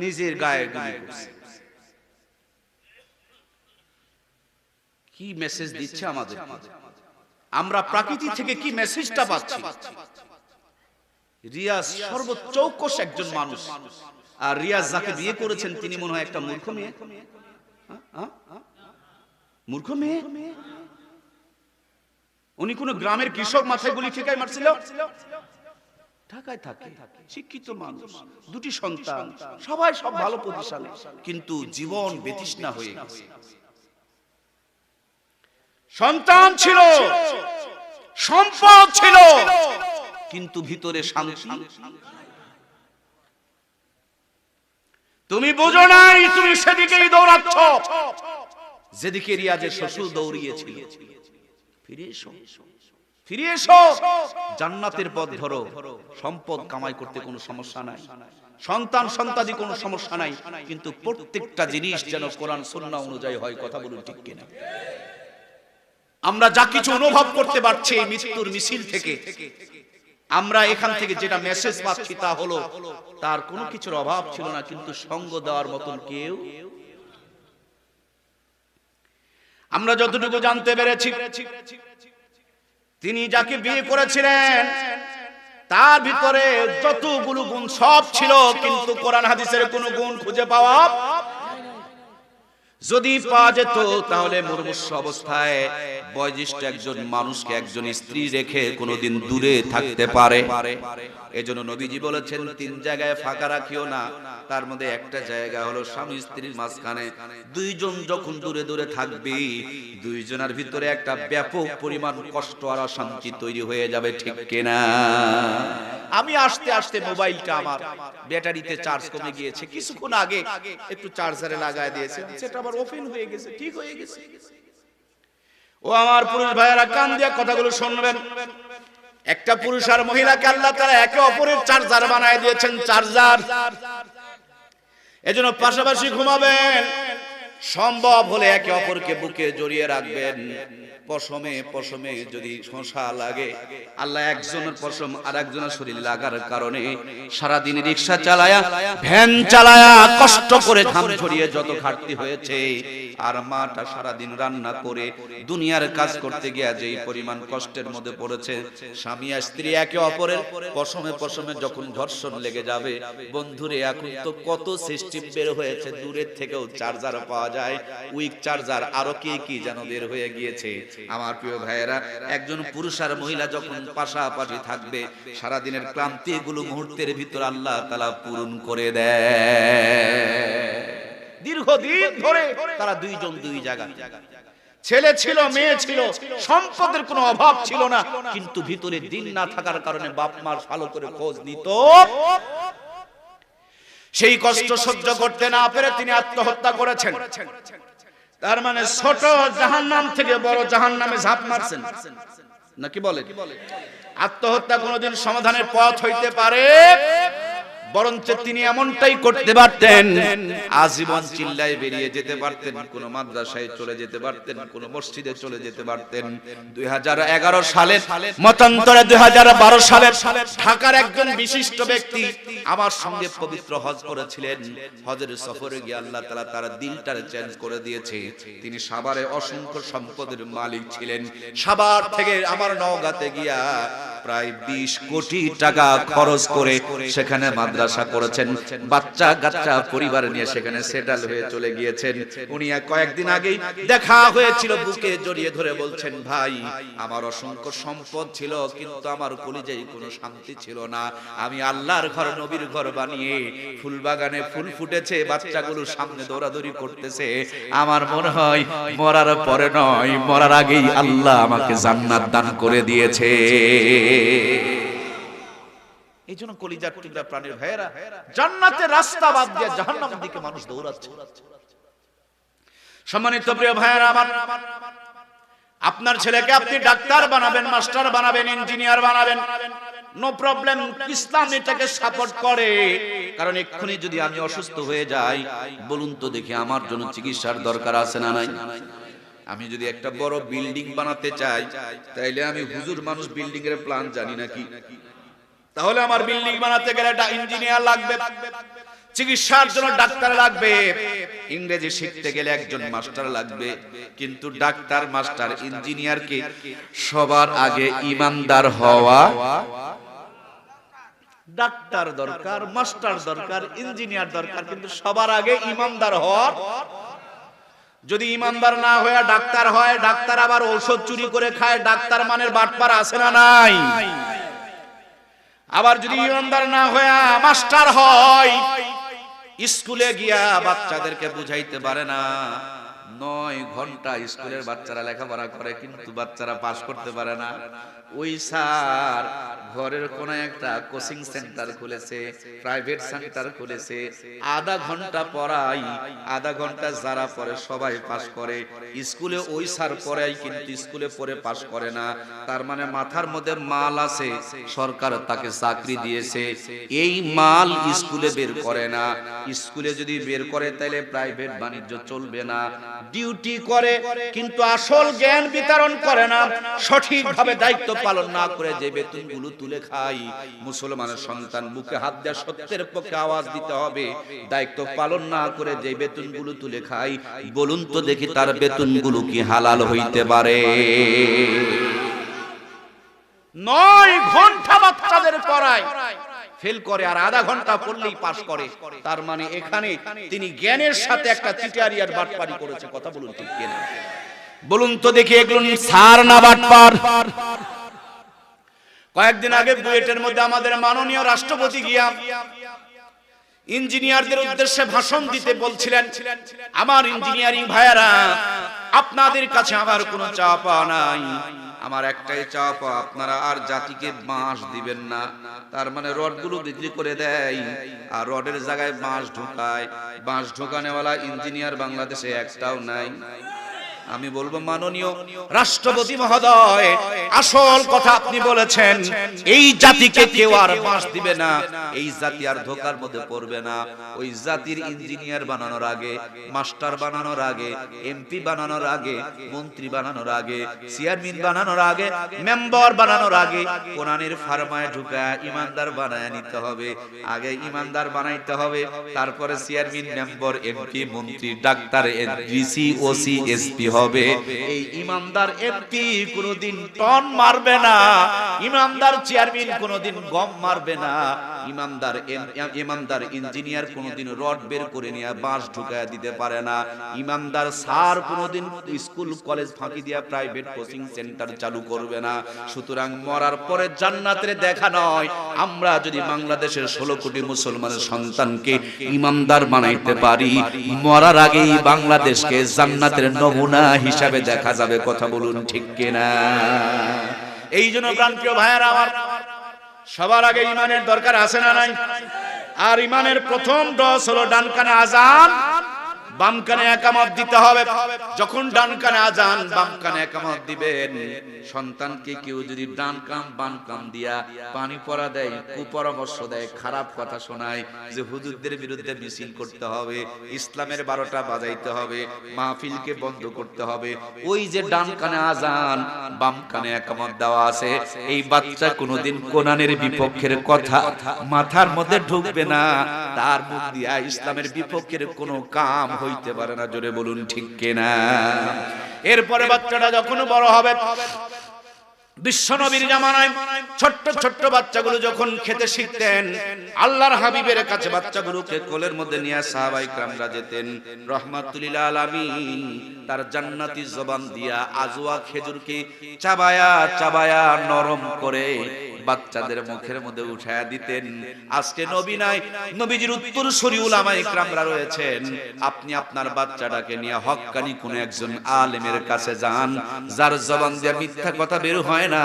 নিজের গায়ে গুলি করছে। কি মেসেজ দিচ্ছে আমাদের? আমরা প্রকৃতি থেকে কি মেসেজটা পাচ্ছি? রিয়াজ সর্বোচ্চ একজন মানুষ, আর রিয়াজ যাকে বিয়ে করেছেন তিনি মনে হয় একটা মূর্খ মেয়ে। মূর্খ মেয়ে। উনি কোন গ্রামের কৃষক মাথায় গুলি ঠেকায় মারছিল? ঢাকায় থাকে, শিক্ষিত মানুষ, দুটি সন্তান, সবাই সব ভালো প্রতিষ্ঠানে, কিন্তু জীবন বেতৃষ্ণা হয়ে গেছে। সন্তান ছিল, সম্পদ ছিল, কিন্তু ভিতরে শান্তি। তুমি বুঝো নাই, তুমি সেদিকেই দৌড়াচ্ছ যেদিকে রিয়াজের শ্বশুর দৌড়িয়েছিল। ফিরে এসো, ফিরে এসো, জান্নাতের পথ ধরো। সম্পদ কামাই করতে কোনো সমস্যা নাই, সন্তান সন্তাদি কোনো সমস্যা নাই, কিন্তু প্রত্যেকটা জিনিস যেন কোরআন সুন্নাহ অনুযায়ী হয়। কথা বলুন ঠিক কিনা? আমরা যা কিছু অনুভব করতে পারছি এই মৃত্যুর মিছিল থেকে, আমরা এখান থেকে যেটা মেসেজ পাচ্ছি তা হলো তার কোনো কিছুর অভাব ছিল না, কিন্তু সঙ্গ দেওয়ার মতন কেউ। আমরা যতটুকু জানতে পেরেছি, তিনি যাকে বিয়ে করেছিলেন তার ভিতরে যতগুলো গুণ সব ছিল, কিন্তু কোরআন হাদিসের কোনো গুণ খুঁজে পাওয়া, যদি পাওয়া যেত তাহলে মুমূর্ষু অবস্থায় বয়োজ্যেষ্ঠ একজন মানুষকে একজন স্ত্রী রেখে কোনোদিন দূরে থাকতে পারে? এজন্য নবীজি বলেছেন 3 জায়গায় ফাঁকা রাখিও না, তার মধ্যে একটা জায়গা হলো স্বামী স্ত্রীর মাঝখানে দুইজন যখন দূরে দূরে থাকবে, দুইজনের ভিতরে একটা ব্যাপক পরিমাণ কষ্ট আর অশান্তি তৈরি হয়ে যাবে। ঠিক কিনা? আমি আসতে আসতে মোবাইলটা আমার ব্যাটারিতে চার্জ কমে গিয়েছে, কিছুক্ষণ আগে একটু চার্জারে লাগায় দিয়েছে, সেটা আবার ওপেন হয়ে গেছে, ঠিক হয়ে গেছে। ও আমার পুরুষ ভাইয়েরা, কান দিয়ে কথাগুলো শুনবেন। একটা পুরুষ আর মহিলাকে আল্লাহ তাআলা একে অপরের চার্জার বানায় দিয়েছেন, চার্জার। এজন্য পাশাপাশি ঘুমাবেন, সম্ভব হলে একে অপরকে বুকে জড়িয়ে রাখবেন। পশমে পশমে যদি শোষা লাগে, আল্লাহ একজনের পশম আর একজনের শরীর লাগার কারণে সারাদিন রিক্সা চালায়া, ভ্যান চালায়া, কষ্ট করে ঘাম ঝরিয়ে যত ঘাটতি হয়েছে, আর মাটা সারাদিন রান্না করে দুনিয়ার কাজ করতে গিয়ে যেই পরিমাণ কষ্টের মধ্যে পড়েছে, স্বামী আর স্ত্রী একে অপরের পশমে পশমে যখন ঘর্ষণ লেগে যাবে, বন্ধুরে এখন তো কত সিস্টেম বের হয়েছে, দূরের থেকেও চার্জার পাওয়া যায়, উইক চার্জার, আরো কি কি যেন বের হয়ে গিয়েছে। আমার প্রিয় ভাইয়েরা, একজন পুরুষ আর মহিলা যখন পাশাপাশি থাকবে, সারা দিনের ক্লান্তি গুলো মুহূর্তের ভিতর আল্লাহ তাআলা পূরণ করে দেয়। দীর্ঘদিন ধরে তারা দুইজন দুই জায়গা, ছেলে ছিল, মেয়ে ছিল, সম্পদের কোনো অভাব ছিল না, কিন্তু ভিতরে দিন না থাকার কারণে বাপ মার ভালো করে খোঁজ নিত। সেই কষ্ট সহ্য করতে না পেরে তিনি আত্মহত্যা করেছেন। তার মানে ছোট জাহান্নাম থেকে বড় জাহান্নামে ঝাঁপ মারছেন, নাকি বলে? আত্মহত্যা কোনোদিন সমাধানের পথ হইতে পারে? বরঞ্চ তিনি এমনটাই করতে পারতেন, আজীবন চিল্লায় বেরিয়ে যেতে পারতেন, কোন মাদ্রাসায় চলে যেতে পারতেন, কোন মসজিদে চলে যেতে পারতেন। 2011 সালে মতান্তরে 2012 সালে ঢাকার একজন বিশিষ্ট ব্যক্তি আমার সঙ্গে পবিত্র হজ করেছিলেন। হজের সফরে গিয়ে আল্লাহ তাআলা তার দিলটা চেঞ্জ করে দিয়েছে। তিনি সাভারে অসংখ্য সম্পদের মালিক ছিলেন। সাভার থেকে আমার নওগাঁতে গিয়া প্রায় 20 কোটি টাকা খরচ করে সেখানে মাদ্রাসা করেছেন, বাচ্চা কাচ্চা পরিবার নিয়ে সেখানে সেটেল হয়ে চলে গিয়েছেন। উনি কয়েকদিন আগেই দেখা হয়েছিল, বুকে জড়িয়ে ধরে বলছেন, ভাই আমার অসংখ্য সম্পদ ছিল কিন্তু আমার কলিজায় কোনো শান্তি ছিল না। আমি আল্লাহর ঘর নবীর ঘর বানিয়ে ফুল বাগানে ফুল ফুটেছে, বাচ্চাগুলো সামনে দৌড়াদৌড়ি করতেছে, আমার মনে হয় মরার পরে নয় মরার আগেই আল্লাহ আমাকে জান্নাত দান করে দিয়েছে। এই জন্য কলিজার টুকরা প্রাণের ভাইয়েরা, জান্নাতের রাস্তা বাদ দিয়ে জাহান্নামের দিকে মানুষ দৌড়াচ্ছে। সম্মানিত প্রিয় ভাইয়েরা আমার, আপনার ছেলেকে আপনি ডাক্তার বানাবেন, মাস্টার বানাবেন, ইঞ্জিনিয়ার বানাবেন, নো প্রবলেম, ইসলাম এটাকে সাপোর্ট করে। কারণ এক্ষুনি যদি আমি অসুস্থ হয়ে যাই, বলুন তো দেখি আমার জন্য চিকিৎসার দরকার আছে না নাই? আমি যদি একটা বড় বিল্ডিং বানাতে চাই, তাইলে আমি হুজুর মানুষ বিল্ডিং এর প্ল্যান জানি নাকি? তাহলে আমার বিল্ডিং বানাতে গেলে একটা ইঞ্জিনিয়ার লাগবে, চিকিৎসার জন্য ডাক্তার লাগবে, ইংরেজি শিখতে গেলে একজন মাস্টার লাগবে। কিন্তু ডাক্তার, মাস্টার, ইঞ্জিনিয়ারকে সবার আগে ইমানদার হওয়া, ডাক্তার দরকার, মাস্টার দরকার, ইঞ্জিনিয়ার দরকার, কিন্তু সবার আগে ইমানদার হওয়া। যদি ইমানদার না হয়ে ডাক্তার হয়, ডাক্তার আবার ঔষধ চুরি করে খায়, ডাক্তার মানের বাটপার আছে না নাই? আবার যদি ইমানদার না হয়ে মাস্টার হয়, স্কুলে গিয়া বাচ্চাদেরকে বুঝাইতে পারে না, 9 ঘন্টা স্কুলের বাচ্চারা লেখাপড়া করে কিন্তু বাচ্চারা পাস করতে পারে না। ওই স্যার ঘরের কোনে একটা কোচিং সেন্টার খুলেছে, প্রাইভেট সেন্টার খুলেছে, আধা ঘন্টা পড়াই, আধা ঘন্টা যারা পড়ে সবাই পাস করে। স্কুলে ওই স্যার পড়াই কিন্তু স্কুলে পড়ে পাস করে না। তার মানে মাথার মধ্যে মাল আছে, সরকার তাকে চাকরি দিয়েছে, এই মাল স্কুলে বের করে না। স্কুলে যদি বের করে তাহলে প্রাইভেট বাণিজ্য চলবে না। ডিউটি করে কিন্তু আসল জ্ঞান বিতরণ করে না, সঠিকভাবে দায়িত্ব পালন না করে যে বেতনগুলো তুলে খাই। মুসলমানের সন্তান বুকে হাত দিয়ে সত্যের পক্ষে আওয়াজ দিতে হবে। দায়িত্ব পালন না করে যে বেতনগুলো তুলে খাই, বলুন তো দেখি তার বেতনগুলো কি হালাল হইতে পারে? 9 ঘন্টা বাচ্চাদের পড়ায়, ফেল করে, আর আধা ঘন্টা পড়লেই পাস করে। তার মানে এখানে তিনি জ্ঞানের সাথে একটা চিটারিয়ার বাটপারি করেছে। কথা বলুন ঠিক কিনা? বলুন তো দেখি এগুলো সার না বাটপার? কয়েকদিন আগে বুয়েটের মধ্যে আমাদের মাননীয় রাষ্ট্রপতি গিয়া ইঞ্জিনিয়ারদের উদ্দেশ্যে ভাষণ দিতে বলছিলেন, আমার ইঞ্জিনিয়ারিং ভাইয়েরা, আপনাদের কাছে আমার কোনো চাওয়া পাওয়া নাই, আমার একটাই চাওয়া পাওয়া, আপনারা আর জাতিকে বাঁশ দিবেন না। তার মানে রডগুলো বিক্রি করে দেয় আর রডের জায়গায় বাঁশ ঢোকায়। বাঁশ ঢোকানেওয়ালা ইঞ্জিনিয়ার বাংলাদেশে একটাও নাই। আমি বলবো, মাননীয় রাষ্ট্রপতি মহোদয়, আসল কথা আপনি বলেছেন, এই জাতিকে কেউ আর বাঁশ দিবে না, এই জাতি আর ধোকার মধ্যে পড়বে না। ওই জাতির ইঞ্জিনিয়ার বানানোর আগে, মাস্টার বানানোর আগে, এমপি বানানোর আগে, মন্ত্রী বানানোর আগে, চেয়ারম্যান বানানোর আগে, মেম্বার বানানোর আগে কোরআনের ফার্মায় ঢুকা ইমানদার বানায় নিতে হবে। আগে ইমানদার বানাইতে হবে, তারপরে চেয়ারম্যান, মেম্বার, এমপি, মন্ত্রী, ডাক্তার, ডিসি, ওসি, এসপি হবে। এই ইমানদার এমপি কোনদিন টন মারবে না, ইমানদার চেয়ারম্যান কোনদিন গম মারবে না, ইমানদার ইঞ্জিনিয়ার কোনদিন রড বের করে নিয়ে বাঁশ ঢুকায় দিতে পারে না, ইমানদার স্যার কোনদিন স্কুল কলেজ ফাঁকি দিয়া প্রাইভেট কোচিং সেন্টার চালু করবে না। সুতরাং মরার পরে জান্নাতের দেখা নয়, আমরা যদি বাংলাদেশের 16 কোটি মুসলমানের সন্তানকে ইমানদার বানাইতে পারি, মরার আগেই বাংলাদেশকে জান্নাতের নমুনা হিসাবে দেখা যাবে। কথা বলুন ঠিক কিনা? এই জন্য প্রাণপ্রিয় ভাইয়েরা আমার, সবার আগে ইমানের দরকার আছে না নাই? আর ইমানের প্রথম ডস হলো ডান কানে আজান, বাম কানে একামত দিতে হবে। যখন ডান কানে আজান, বাম কানে একামত দিবেন, সন্তানকে কেউ যদি ডান কাম বাম কাম দিয়া পানি পড়া দেয়, কুপরামর্শ দেয়, খারাপ কথা শোনায় যে হুজুরদের বিরুদ্ধে মিছিল করতে হবে, ইসলামের 12টা বাজাইতে হবে, মাহফিলকে বন্ধ করতে হবে, ওই যে ডান কানে আজান বাম কানে একামত দেওয়া আছে, এই বাচ্চা কোনোদিন কোরআনের বিপক্ষের কথা মাথার মধ্যে ঢুকবে না, তার মুখ দিয়া ইসলামের বিপক্ষের কোনো কাম হইতে পারে না। জোরে বলুন ঠিক কিনা? এরপরে বাচ্চাটা যখন বড় হবে, বিশ্বনবীর জামানায় ছোট্ট ছোট্ট বাচ্চাগুলো যখন খেতে শিখতেন, আল্লাহর হাবিবের কাছে বাচ্চাগুলোকে কোলের মধ্যে নিয়ে সাহাবায়ে কেরামরা যেতেন। রাহমাতুল লিল আলামিন তার জান্নাতি জবান দিয়া আজওয়া খেজুরকে চাবায়া চাবায়া নরম করে বাচ্চাদের মুখের মধ্যে উঠায়া দিতেন। আজকে নবী নাই, নবীজির উত্তরসূরি উলামায়ে কেরামরা রয়েছেন। আপনি আপনার বাচ্চাটাকে নিয়ে হক্কানি কোন একজন আলেমের কাছে যান, যার জবান দিয়ে মিথ্যা কথা বের হয় না,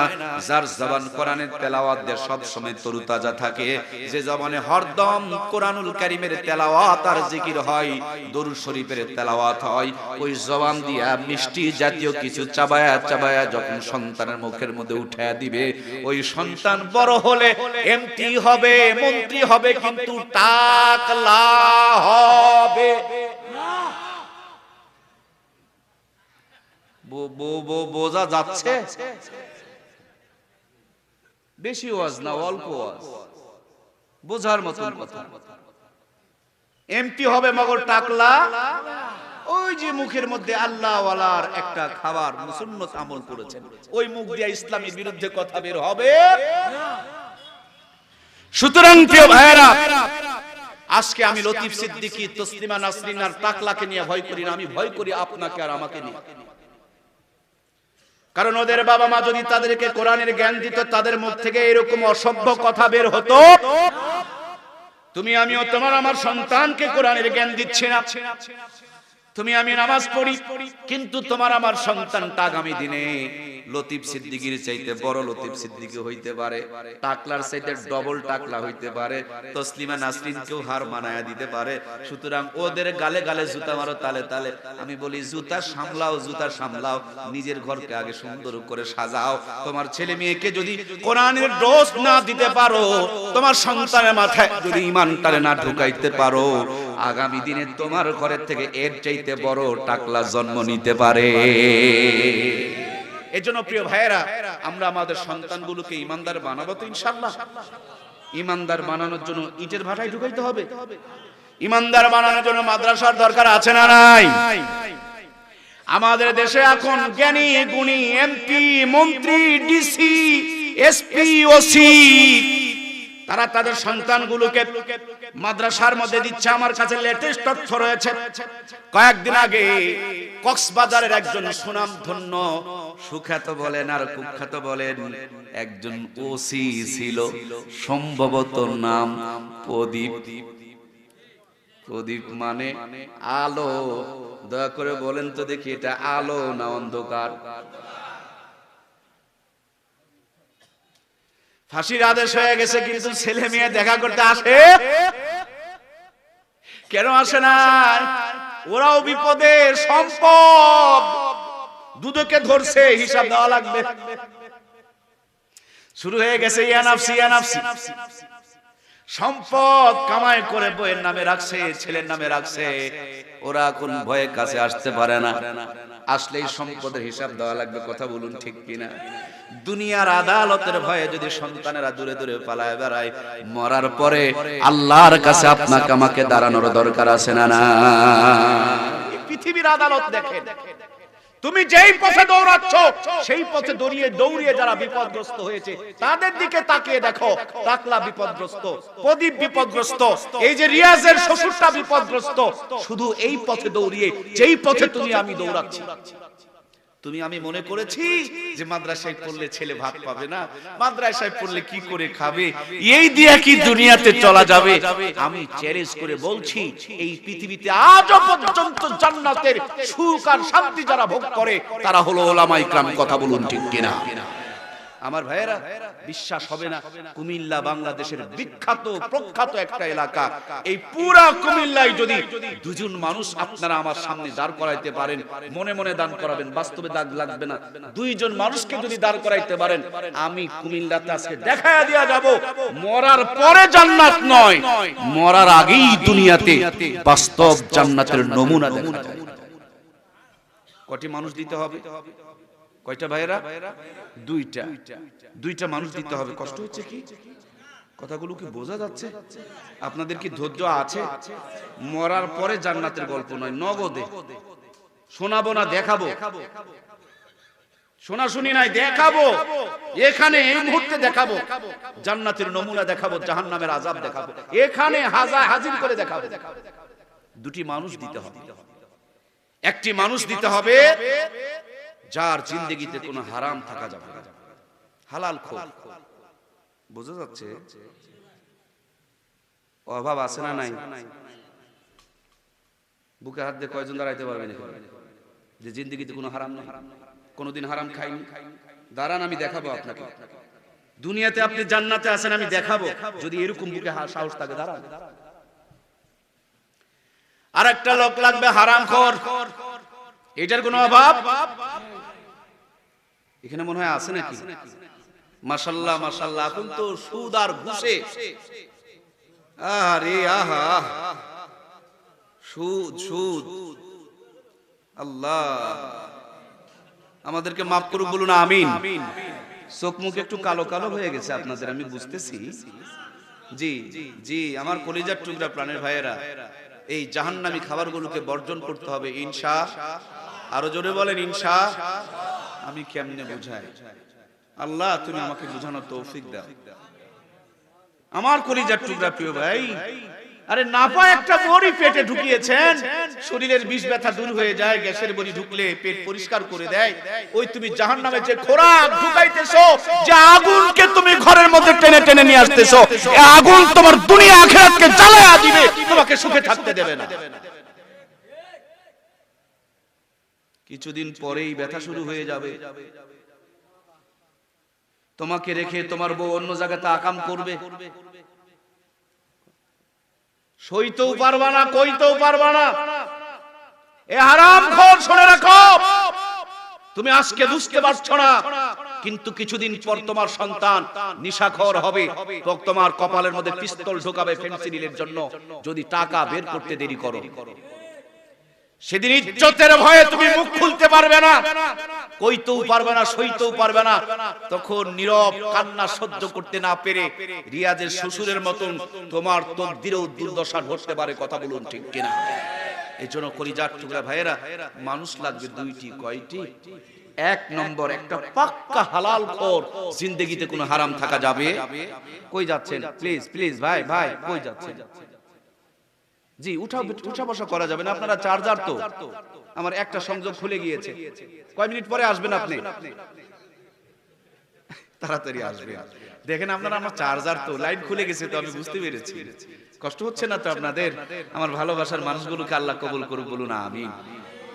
যার জবান কোরআনের তেলাওয়াত দিয়ে সব সময় তরুতাজা থাকে, যে জবানে হরদম কোরআনুল কারীমের তেলাওয়াত আর জিকির হয়, দরুদ শরীফের তেলাওয়াত হয়, ওই জবান দিয়া মিষ্টি জাতীয় কিছু চাবায়া চাবায়া যখন সন্তানের মুখের মধ্যে উঠায়া দিবে, ওই সন্তান বড় হলে এমপি হবে, মন্ত্রী হবে, কিন্তু টাকলা হবে না। বোঝা যাচ্ছে? বেশি ওয়াজ না, অল্প ওয়াজ, বোঝার মতন কথা। এমপি হবে মগর টাকলা, ওই যে মুখের মধ্যে আল্লাহ ওয়ালার একটা খাবার সুন্নাত আমল করেছেন, ওই মুখ দিয়ে ইসলামের বিরুদ্ধে কথা বের হবে না। সুতরাং প্রিয় ভাইরা, আজকে আমি লতিফ সিদ্দিকী, তসলিমা নাসরিন আর টাকলাকে নিয়ে ভয় করি না, আমি ভয় করি আপনাকে আর আমাকে নিয়ে। কারণ ওদের বাবা মা যদি তাদেরকে কোরআনের জ্ঞান দিত, তাদের মুখ থেকে এরকম অসভ্য কথা বের হতো। তুমি আমিও তোমার আমার সন্তানকে কোরআনের জ্ঞান দিচ্ছি না, তুমি আমি নামাজ পড়ি, কিন্তু তোমার আমার সন্তানটা আগামী দিনে লতিফ সিদ্দিকীর চাইতে বড় লতিফ সিদ্দিকী হইতে পারে, টাকলার চাইতে ডবল টাকলা হইতে পারে, তসলিমা নাসরিনকেও হার মানায়া দিতে পারে। সুতরাং ওদের গালে গালে জুতা মারো, তালে তালে। আমি বলি জুতা সামলাও, জুতা সামলাও, নিজের ঘরকে আগে সুন্দর করে সাজাও। তোমার ছেলে মেয়েকে যদি কোরআনের ডোজ না দিতে পারো, তোমার সন্তানের মাথায় যদি ঈমানটারে না ঢুকাইতে পারো, আগামী দিনে তোমার ঘরের থেকে এর চাইতে বড় টাকলা জন্ম নিতে পারে। এজন্য প্রিয় ভাইয়েরা, আমরা আমাদের সন্তানগুলোকে ঈমানদার বানাবো তো ইনশাআল্লাহ। ঈমানদার বানানোর জন্য ইটের ভাটায় ঢুকাইতে হবে। ঈমানদার বানানোর জন্য মাদ্রাসার দরকার আছে না নাই? আমাদের দেশে এখন জ্ঞানী গুণী এমপি, মন্ত্রী, ডিসি, এসপি, ওসি, তারা তাদের সন্তানগুলোকে মাদ্রাসার মধ্যে দিচ্ছে। আমার কাছে লেটেস্ট তথ্য রয়েছে, কয়েকদিন আগে কক্সবাজারের একজন সুনামধন্য, সুখ্যাত বলেন আর কুখ্যাত বলেন, একজন ওসি ছিল, সম্ভবত নাম প্রদীপ। প্রদীপ মানে আলো। দয়া করে বলেন তো দেখি, এটা আলো না অন্ধকার? ফাঁসির আদেশ হয়ে গেছে, কিন্তু ছেলে মেয়ে দেখা করতে আসে কেন? আসে না? ওরাও বিপদে, সম্পদ দুদকে ধরছে, হিসাব দেওয়া লাগবে। শুরু হয়ে গেছে ইয়ানাফসি ইয়ানাফসি। সম্পদ কামাই করে বইয়ের নামে রাখছে, ছেলের নামে রাখছে, ওরা কোন ভয়ে কাছে আসতে পারে না। আসলেই সম্পদের হিসাব দেওয়া লাগবে। কথা বলুন ঠিক কিনা? দুনিয়ার আদালতের ভয়ে যদি সন্তানেরা দূরে দূরে পালায় বেড়ায়, মরার পরে আল্লাহর কাছে আপনাকে আমাকে দাঁড়ানোর দরকার আছে না? না, পৃথিবীর আদালত দেখেন। তুমি যেই পথে দৌড়াচ্ছ, সেই পথে দৌড়িয়ে যারা বিপদগ্রস্ত হয়েছে, তাদের দিকে তাকিয়ে দেখো। টাকলা বিপদগ্রস্ত, প্রদীপ বিপদগ্রস্ত, এই যে রিয়াজের শ্বশুরটা বিপদগ্রস্ত, শুধু এই পথে দৌড়িয়ে, যেই পথে তুমি আমি দৌড়াচ্ছি। তুমি আমি মনে করেছি যে মাদ্রাসায় পড়লে ছেলে ভাত পাবে না, মাদ্রাসায় পড়লে কি করে খাবে, এই দিয়া কি দুনিয়াতে চলা যাবে? আমি চ্যালেঞ্জ করে বলছি, এই পৃথিবীতে আজও পর্যন্ত জান্নাতের সুখ আর শান্তি যারা ভোগ করে, তারা হলো উলামায়ে ইকরাম। কথা বলুন ঠিক কিনা? আমার ভাইয়েরা, বিশ্বাস হবে না, কুমিল্লা বাংলাদেশের বিখ্যাত প্রখ্যাত একটা এলাকা। এই পুরা কুমিল্লায় যদি দুজন মানুষ আপনারা আমার সামনে দাঁড় করাইতে পারেন, মনে মনে দান করাবেন, বাস্তবে দাগ লাগবে না, দুইজন মানুষকে যদি দাঁড় করাইতে পারেন, আমি কুমিল্লাতে আজকে দেখায়া দিয়া যাব, মরার পরে জান্নাত নয়, মরার আগেই দুনিয়াতে বাস্তব জান্নাতের নমুনা দেখা যায়। কয়টি মানুষ দিতে হবে? কয়টা ভাইরা? দুইটা মানুষ দিতে হবে। কষ্ট হচ্ছে কি? কথাগুলো কি বোঝা যাচ্ছে? আপনাদের কি ধৈর্য আছে? মরার পরে জান্নাতের গল্প নয়, নগদে শোনাবো না, দেখাবো। শোনাশুনি নাই, দেখাবো এখানে এই মুহূর্তে দেখাবো, জান্নাতের নমুনা দেখাবো, জাহান্নামের আযাব দেখাবো, এখানে হাজির করে দেখাবো। দুটি মানুষ দিতে হবে। একটি মানুষ দিতে হবে যার জিন্দেগিতে কোনো হারাম থাকা যাবে না, হালাল খোর। বোঝা যাচ্ছে? অভাব আছে না নাই? বুকে হাত দিয়ে কয়জন দাঁড়াইতে পারবেন যে জিন্দেগিতে কোনো হারাম নেই, কোনোদিন হারাম খাইনি? দাঁড়ান, আমি দেখাবো আপনাকে। দুনিয়াতে আপনি জান্নাতে আছেন, আমি দেখাবো। যদি এরকম বুকে সাহস থাকে, দাঁড়ান। আর একটা লোক লাগবে হারামখোর, এটার কোনো অভাব এখানে মনে হয় আছে নাকি? মাশাআল্লাহ মাশাআল্লাহ। এখন তো সুদ আর ঘুষে, আরে আহা, সুদ সুদ। আল্লাহ আমাদেরকে মাফ করুক, বলুন আমিন। চোখ মুখ একটু কালো কালো হয়ে গেছে আপনাদের, আমি বুঝতেছি। জি জি, আমার কলিজার টুকরা প্রাণের ভাইয়েরা, এই জাহান্নামী খাবারগুলোকে বর্জন করতে হবে ইনশাআল্লাহ। আরো জোরে বলেন ইনশাআল্লাহ। আমি কেমনে বুঝাই? আল্লাহ তুমি আমাকে বুঝানোর তৌফিক দাও। আমার কলিজার টুকরা প্রিয় ভাই, আরে নাপা একটা বড়ি পেটে ঢুকিয়েছেন, শরীরের বিষ ব্যথা দূর হয়ে যায়, গ্যাসের বড়ি ঢুকলে পেট পরিষ্কার করে দেয়। ওই তুমি জাহান্নামে যে খোরাক ঢুকাইতেছো, যে আগুনকে তুমি ঘরের মধ্যে টেনে টেনে নিয়ে আসতেছো, এই আগুন তোমার দুনিয়া আখিরাতকে জ্বালায়া দিবে, তোমাকে সুখে থাকতে দেবে না। কিছুদিন পরেই ব্যথা শুরু হয়ে যাবে। তোমাকে রেখে তোমার বউ অন্য জায়গাতে আকাম করবে, সইতেও পারবা না, কইতেও পারবা না। এ হারামখোর, শুনে রাখো, তুমি আজকে বুঝতে পারছো না, কিন্তু কিছুদিন পর তোমার সন্তান নিশাখোর হবে, তোমার কপালের মধ্যে পিস্তল ঢোকাবে ফেন্সিডিলের জন্য, যদি টাকা বের করতে দেরি করো। সেদিন ইজ্জতের ভয়ে তুমি মুখ খুলতে পারবে না, কইতেও পারবে না, সইতেও পারবে না। তখন নীরব কান্না সহ্য করতে না পেরে রিয়াজের শ্বশুরের মতন তোমার তকদিরেও দুর্দশা ঘটতে পারে। কথা বলুন ঠিক কিনা? এই জন্য কলিজার টুকরা ভাইয়েরা, মানুষ লাগবে দুইটি। কয়টি? এক নম্বর, একটা পাক্কা হালাল খোর, জিন্দেগিতে কোনো হারাম থাকা যাবে। কই যাচ্ছেন? প্লিজ প্লিজ ভাই ভাই, কই যাচ্ছেন? জি, উঠা বসা করা যাবে না। আপনারা চার্জার তো, আমার একটা সংযোগ খুলে গিয়েছে। কয় মিনিট পরে আসবেন আপনি? তাড়াতাড়ি আসবেন। দেখেন আপনারা, আমার চার্জার তো, লাইন খুলে গেছে তো, আমি বুঝতে পেরেছি। কষ্ট হচ্ছে না তো আপনাদের? আমার ভালোবাসার মানুষগুলোকে আল্লাহ কবুল করুক, বলুন আমিন।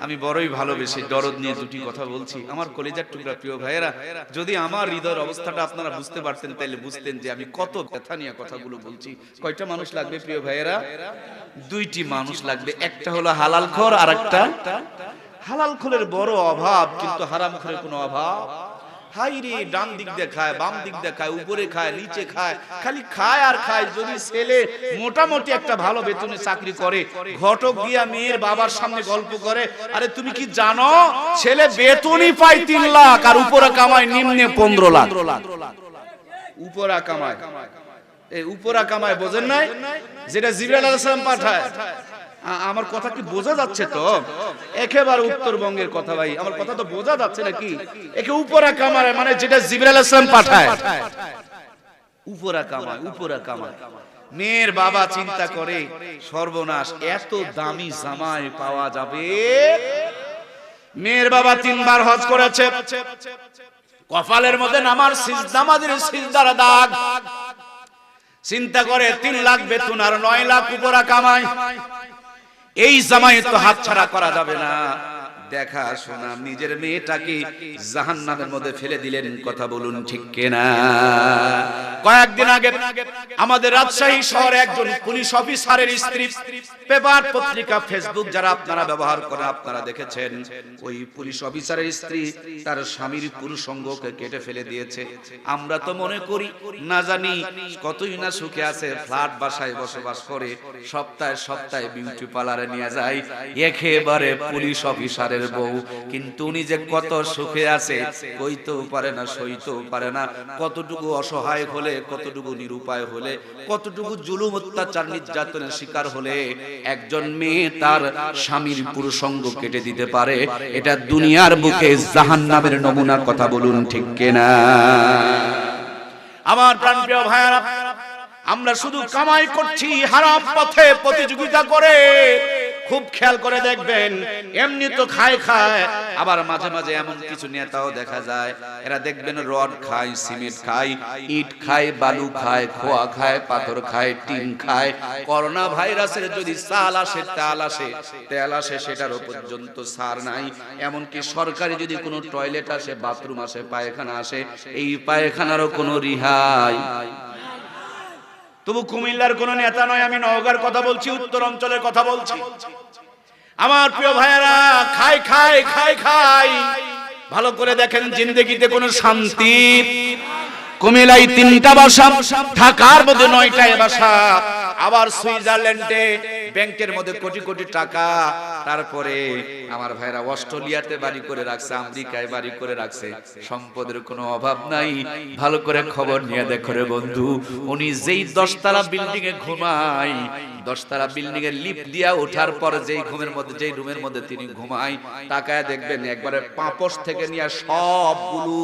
আমি বড়ই ভালোবেসে দরদ নিয়ে দুটি কথা বলছি। আমার কলিজার টুকরা প্রিয় ভাইয়েরা, যদি আমার হৃদয়ের অবস্থাটা আপনারা বুঝতে পারতেন, তাহলে বুঝতেন যে আমি কত ব্যথা নিয়ে কথাগুলো বলছি। কয়টা মানুষ লাগবে প্রিয় ভাইয়েরা? দুইটি মানুষ লাগবে। একটা হলো হালাল খোর, আর একটা হালাল খোরের বড় অভাব, কিন্তু হারাম খোরের কোনো অভাব। হাই রে, ডান দিক দিয়ে খায়, বাম দিক দিয়ে খায়, উপরে খায়, নিচে খায়, খালি খায় আর খায়। যদি ছেলে মোটামুটি একটা ভালো বেতনে চাকরি করে, ঘটক গিয়া মেয়ের বাবার সামনে গল্প করে, আরে তুমি কি জানো ছেলে বেতনই পায় 3 লাখ, আর উপরে কামায় নিম্নে 15 লাখ। উপরা কামায়, এই উপরা কামায়, বোঝেন নাই? যেটা জিবরাইল আলাইহিস সালাম পাঠায়। আমার কথা কি বোঝা যাচ্ছে তো? একেবারে উত্তরবঙ্গের কথা ভাই, আমার কথা তো বোঝা যাচ্ছে নাকি? একে উপরা কামায় মানে যেটা জিবরাইল আলাইহিস সালাম পাঠায়, উপরা কামায়, উপরা কামায়। মেয়ের বাবা চিন্তা করে, সর্বনাশ, এত দামি জামাই পাওয়া যাবে? মেয়ের বাবা 3 বার হজ করেছে, কপালের মধ্যে নামার সিজদামাদের সিজদার দাগ। চিন্তা করে 3 লাখ বেতন আর 9 লাখ উপরা কামায়, এই জামাই তো হাতছাড়া করা যাবে না। দেখা শোনা নিজের মেয়েটাকে জাহান্নামের মধ্যে ফেলে দিলেন। কথা বলুন ঠিক কিনা? কয়েকদিন আগে আমাদের রাজশাহী শহরে একজন পুলিশ অফিসারের স্ত্রী, পেপার পত্রিকা ফেসবুক যারা আপনারা ব্যবহার করেন আপনারা দেখেছেন, ওই পুলিশ অফিসারের স্ত্রী তার স্বামীর পুরুষাঙ্গকে কেটে ফেলে দিয়েছে। আমরা তো মনে করি না জানি কতই না সুখে আছে, ফ্ল্যাট বাসায় বসবাস করে, সপ্তাহে সপ্তাহে বিউটি পার্লারে নিয়ে যায়। একেবারে পুলিশ অফিসারের সংসারের বউ, কিন্তু উনি যে কত সুখে আছে কইতেও পারে না, সইতেও পারে না। কতটুকু অসহায় হলে, কতটুকু নিরুপায় হলে, কতটুকু জুলুম অত্যাচার নির্যাতনের শিকার হলে একজন মেয়ে তার স্বামীর পুরুষাঙ্গ কেটে দিতে পারে। এটা দুনিয়ার বুকে জাহান্নামের নমুনার কথা বলুন, ঠিক কিনা? আমার প্রাণপ্রিয় ভাইরা, আমরা শুধু কামাই করছি হারাম পথে প্রতিযোগিতা করে। খুব খেয়াল করে দেখবেন, এমনি তো খায়, আবার মাঝে মাঝে এমন কিছু নেতাও দেখা যায়, এরা দেখবেন রড খায়, সিমেন্ট খায়, ইট খায়, বালু খায়, খোয়া খায়, পাথর খায়, টিন খায়। করোনা ভাইরাসের যদি চাল আসে, তেল আসে, সেটারও পর্যন্ত সার নাই। এমনকি সরকারি যদি কোনো টয়লেট আসে, বাথরুম আসে, পায়খানা আসে, এই পায়খানারও কোনো রিহাই। তবু কুমিল্লার কোন নেতা নয়, আমি নওগাঁর কথা বলছি, উত্তর অঞ্চলের কথা বলছি। আমার প্রিয় ভাইয়েরা, খাই, ভালো করে দেখেন, জিন্দেগিতে কোনো শান্তি। কুমিল্লায় 3টা বাসা, ঢাকার মধ্যে 9টায় বাসা, আবার সুইজারল্যান্ডে ব্যাংকের মধ্যে কোটি কোটি টাকা। তারপরে আমার ভাইরা অস্ট্রেলিয়াতে বাড়ি করে রাখছে, আমেরিকায় বাড়ি করে রাখছে, সম্পদের কোনো অভাব নাই। ভালো করে খবর নিয়ে দেখো রে বন্ধু, উনি যেই 10তলা বিল্ডিং এ ঘুমায়, 10তলা বিল্ডিং এর লিফট দিয়া ওঠার পর যেই রুমের মধ্যে তিনি ঘুমায়, তাকায় দেখবেন একবারে পাপোশ থেকে নিয়ে সবগুলো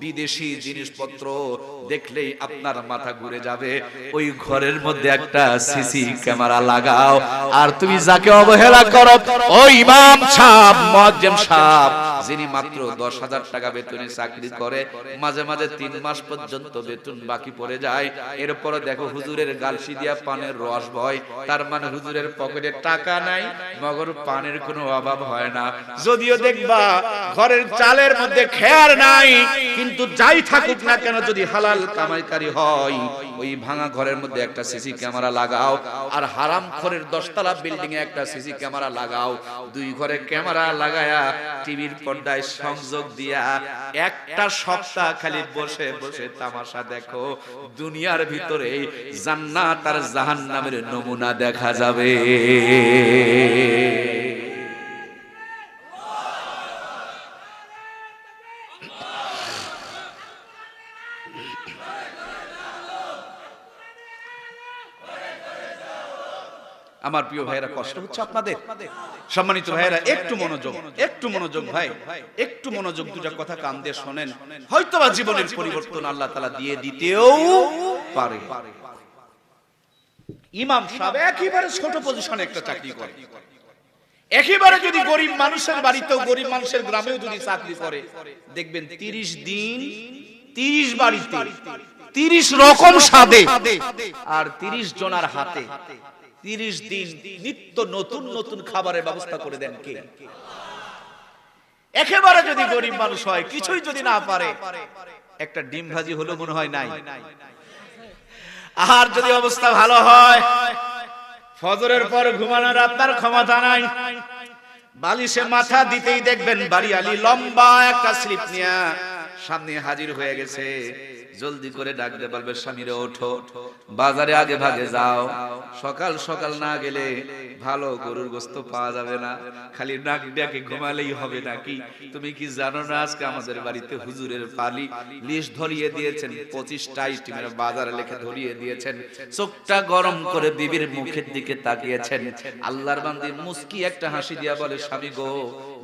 বিদেশি জিনিসপত্র দেখলেই আপনার মাথা ঘুরে যাবে। ওই ঘরের মধ্যে একটা সিসি ক্যামেরা লাগাও, আর তুমি যাকে অবহেলা করো, ওই ইমাম সাহেব, মুয়াজ্জিম সাহেব, যিনি মাত্র 10,000 টাকা বেতনে চাকরি করে, মাঝে মাঝে 3 মাস পর্যন্ত বেতন বাকি পড়ে যায়। এরপর দেখো হুজুরের গালসি দিয়া পানের রস বয়, তার মানে হুজুরের পকেটে টাকা নাই, মগর পানের কোনো অভাব হয় না। যদিও দেখবা ঘরের চালের মধ্যে খেয়ার নাই, কিন্তু যাই থাকুক না কেন, যদি হালাল কামাইকারী হয়, ওই ভাঙা ঘরের মধ্যে একটা সিসি ক্যামেরা লাগাও, আর হারামখোরের 10তলা বিল্ডিং এ একটা সিসি ক্যামেরা লাগাও। 2 ঘরে ক্যামেরা লাগায়া টিভির পর্দায় সংযোগ দিয়া একটা সপ্তাহ খালি বসে বসে তামাশা দেখো, দুনিয়ার ভিতরে জান্নাত আর জাহান্নামের নমুনা দেখা যাবে। আমার প্রিয় ভাইয়েরা, কষ্ট হচ্ছে আপনাদের? সম্মানিত ভাইয়েরা, একটু মনোযোগ ভাই, একটু মনোযোগ, 2টা কথা কান দিয়ে শোনেন, হয়তোবা জীবনের পরিবর্তন আল্লাহ তাআলা দিয়ে দিতেও পারে। ইমাম সাহেব একেবারে ছোট পজিশনে একটা চাকরি করে, একেবারে যদি গরিব মানুষের বাড়িতেও, গরিব মানুষের গ্রামেও যদি চাকরি করে, দেখবেন 30 দিন 30 বাড়িতে 30 রকম স্বাদে আর 30 জনার হাতে 30 দিন নিত্য নতুন নতুন খাবারের ব্যবস্থা করে দেন কে? একেবারে যদি গরিব মানুষ হয়, কিছুই যদি না পারে, একটা ডিম ভাজি হলো মনে হয় নাই। আর যদি অবস্থা ভালো হয়, ফজরের পর ঘুমানোর আপনার ক্ষমতা নাই, বালিশে মাথা দিতেই দেখবেন বাড়ি আলী লম্বা একটা স্লিপ নিয়ে সামনে হাজির হয়ে গেছে। জলদি করে ডাক দিয়ে বলবে, স্বামীরে ওঠো, বাজারে আগে ভাগে যাও, সকাল সকাল না গেলে ভালো গরুর গোশত পাওয়া যাবে না, খালি নাক ডেকে ঘুমালেই হবে নাকি? তুমি কি জানো না আজকে আমাদের বাড়িতে হুজুরের পালি, লিস্ট ধরিয়ে দিয়েছেন, 25টা আইটেমের বাজারে লিখে ধরিয়ে দিয়েছেন। চোখটা গরম করে বিবির মুখের দিকে তাকিয়েছেন। আল্লাহর বান্দি মুস্কি একটা হাসি দিয়া বলে, স্বামী গো,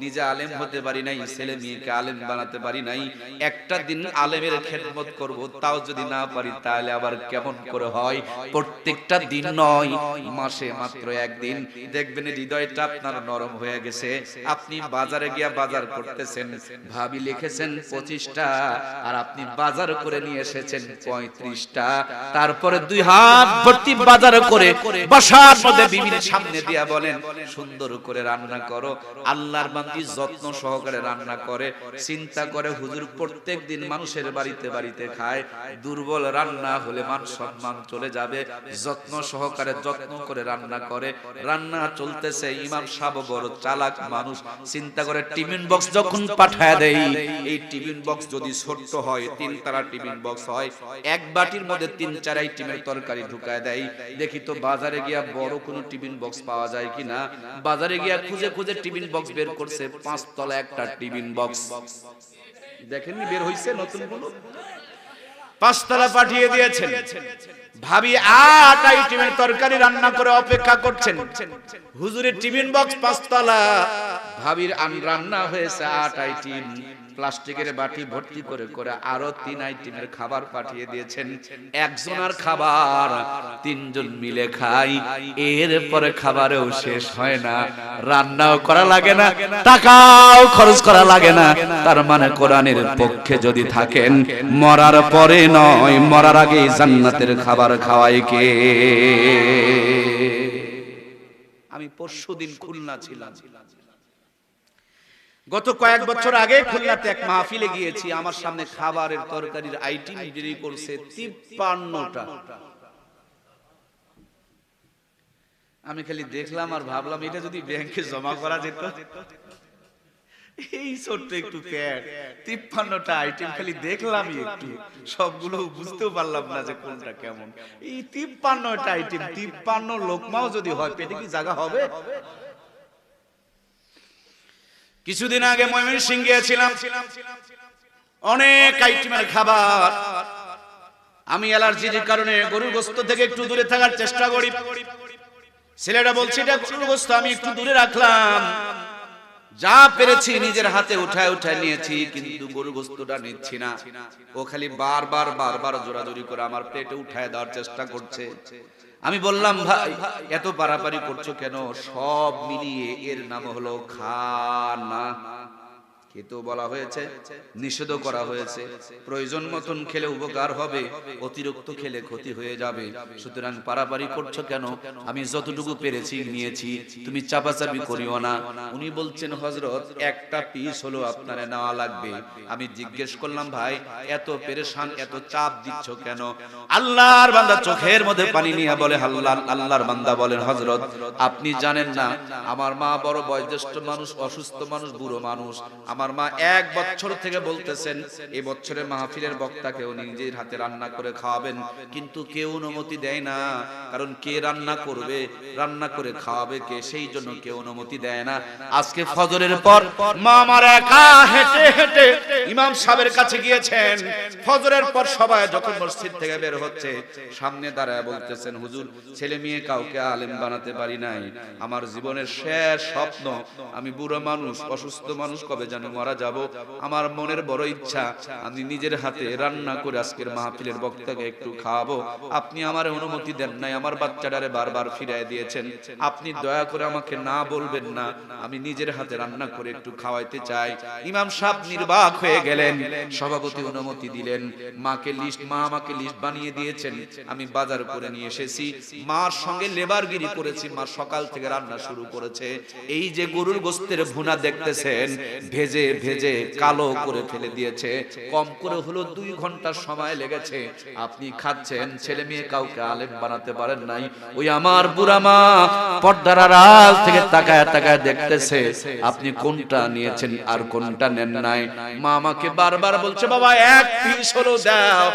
নিজে আলেম হতে পারি নাই, ছেলে মেয়েকে আলেম বানাতে পারি নাই, একটা দিন আলেমের খেদমত করব, তাও যদি না পারি তাহলে আবার কেমন করে হয়? প্রত্যেকটা দিন নয়, মাসে মাত্র একদিন দেখবেন হৃদয়টা আপনার নরম হয়ে গেছে। আপনি বাজারে গিয়া বাজার করতেছেন, ভাবি লিখেছেন 25টা, আর আপনি বাজার করে নিয়ে এসেছেন 35টা। তারপরে 2 হাত ভর্তি বাজার করে বাসার মধ্যে বিবির সামনে দিয়া বলেন, সুন্দর করে রান্না করো। আল্লাহর বান্দি যত্ন সহকারে রান্না করে, চিন্তা করে হুজুর প্রত্যেক দিন মানুষের বাড়িতে বাড়িতে খায়, খায়, দুর্বল রান্না হলে মান সম্মান চলে যাবে। যত্ন সহকারে যত্ন করে রান্না করে, রান্না চলতেছে, ইমাম সাহেব বড় চালাক মানুষ, চিন্তা করে টিফিন বক্স যখন পাঠায় দেই, এই টিফিন বক্স যদি ছোট্ট হয়, 3 তারা টিফিন বক্স হয়, এক বাটির মধ্যে 3-4 আইটেমের তরকারি ঢুকায় দেয়। দেখি তো বাজারে গিয়া বড় কোনো টিফিন বক্স পাওয়া যায় কিনা। বাজারে গিয়া খুঁজে খুঁজে টিফিন বক্স বের করছে, 5 তলা একটা টিফিন বক্স। দেখেননি বের হইছে নতুন গুলো, 5 তলা পাঠিয়ে দিয়েছেন। ভাবি 8 আইটেমের তরকারি রান্না করে অপেক্ষা করছেন, হুজুরের টিফিন বক্স 5 তলা, ভাবির রান্না হয়েছে 8 আইটেম, প্লাস্টিকের বাটি ভর্তি করে করে আরো 3 আইটেমের খাবার পাঠিয়ে দিয়েছেন। একজনের খাবার 3 জন মিলে খাই, এরপরে খাবারেও শেষ হয় না, রান্নাও করা লাগে না, টাকাও খরচ করা লাগে না। তার মানে কোরআনের পক্ষে যদি থাকেন, মরার পরে নয়, মরার আগে জান্নাতের খাবার খাওয়াই কে? আমি পরশুদিন খুলনা ছিলাম, গত কয়েক বছর আগে খুলনাতে এক মাহফিলে গিয়েছি। আমার সামনে খাবারের তরকারির আইটেম বেরি করছে 53টা। আমি খালি দেখলাম আর ভাবলাম, এটা যদি ব্যাংকে জমা করা যেত, এই ছোট্ট একটু প্যাড 53টা আইটেম, খালি দেখলামই একটু, সবগুলো বুঝতেও পারলাম না যে কোনটা কেমন। এই 53টা আইটেম, 53 লোকমাও যদি হয়, পেটে কি জায়গা হবে? কিছুদিন আগে ময়মনসিংহে গিয়েছিলাম, অনেক আইটেমের খাবার। আমি অ্যালার্জির কারণে গরুর গোশত থেকে একটু দূরে থাকার চেষ্টা করি। ছেলেটা বলছে এটা গরুর গোশত, আমি একটু দূরে রাখলাম। যা পেরেছি নিজের হাতে উঠায় উঠায় নিয়েছি, কিন্তু গরুর গোশতটা নিচ্ছি না। ও খালি বারবার জোরাজোরি করে আমার প্লেটে উঠায় দেওয়ার চেষ্টা করছে। আমি বললাম, ভাই এত পারাপারি করছো কেন? সব মিলিয়ে এর নাম হলো খানা। খেতেও বলা হয়েছে, নিষেধও করা হয়েছে। প্রয়োজন মতন খেলে উপকার হবে, অতিরিক্ত খেলে ক্ষতি হয়ে যাবে। সুতরাং পারাপারি করছো কেন? আমি যতটুকু পেরেছি নিয়েছি, তুমি চাপাচাপি করিও না। উনি বলছেন, হযরত একটা পিস হলো আপনারে নেওয়া লাগবে। আমি জিজ্ঞেস করলাম, ভাই এত পেরেশান, এত চাপ দিচ্ছ কেন? আল্লাহর বান্দা চোখের মধ্যে পানি নিয়ে বলে, আল্লাহর বান্দা বলেন, হযরত আপনি জানেন না, আমার মা বড় বয়োজ্যেষ্ঠ মানুষ, অসুস্থ মানুষ, বুড়ো মানুষ। আমার মা 1 বছর থেকে বলতেছেন এই বছরে মাহফিলের বক্তাকে উনি নিজের হাতে রান্না করে খাওয়াবেন, কিন্তু কেউ অনুমতি দেয় না। কারণ কে রান্না করবে, রান্না করে খাওয়াবে কে, সেই জন্য কেউ অনুমতি দেয় না। আজকে ফজরের পর মা আমার একা হেঁটে হেঁটে ইমাম সাহেবের কাছে গিয়েছেন। ফজরের পর সবাই যখন মসজিদ থেকে বের হচ্ছে, সামনে দাঁড়ায় বলতেছেন, হুজুর ছেলে মেয়ে কাউকে আলেম বানাতে পারি নাই, আমার জীবনের শেষ স্বপ্ন, আমি বুড়ো মানুষ, অসুস্থ মানুষ, কবে যেন মারা যাব। আমার মনের বড় ইচ্ছা, আমি নিজের হাতে রান্না করে আজকের মাহফিলের বক্তাকে একটু খাওয়াবো। আপনি আমার অনুমতি দেন নাই, আমার বাচ্চাটারে বারবার ফিরাই দিয়েছেন। আপনি দয়া করে আমাকে না বলবেন না, আমি নিজের হাতে রান্না করে একটু খাওয়াইতে চাই। ইমাম সাহেব নির্বাক হয়ে গেলেন, সভাপতি অনুমতি দিলেন। মাকে লিস্ট, মা আমাকে লিস্ট বানিয়ে দিয়েছেন, আমি বাজার করে নিয়ে এসেছি। মার সঙ্গে লেবারগিরি করেছি, মা সকাল থেকে রান্না শুরু করেছে। এই যে গরুর গোশতের ভুনা দেখতেছেন, ভেজে ভেজে কালো করে ফেলে দিয়েছে, কম করে হলো 2 ঘন্টা সময় লেগেছে। আপনি খাচ্ছেন, ছেলে মেয়ে কাউকে আলেম বানাতে পারেন নাই। ওই আমার বুড়া মা পর্দার আড়াল থেকে তাকায় তাকায় দেখতেছে আপনি কোনটা নিয়েছেন আর কোনটা নেন নাই। মা আমাকে বারবার বলছে, বাবা 1 পিস হলো দাও,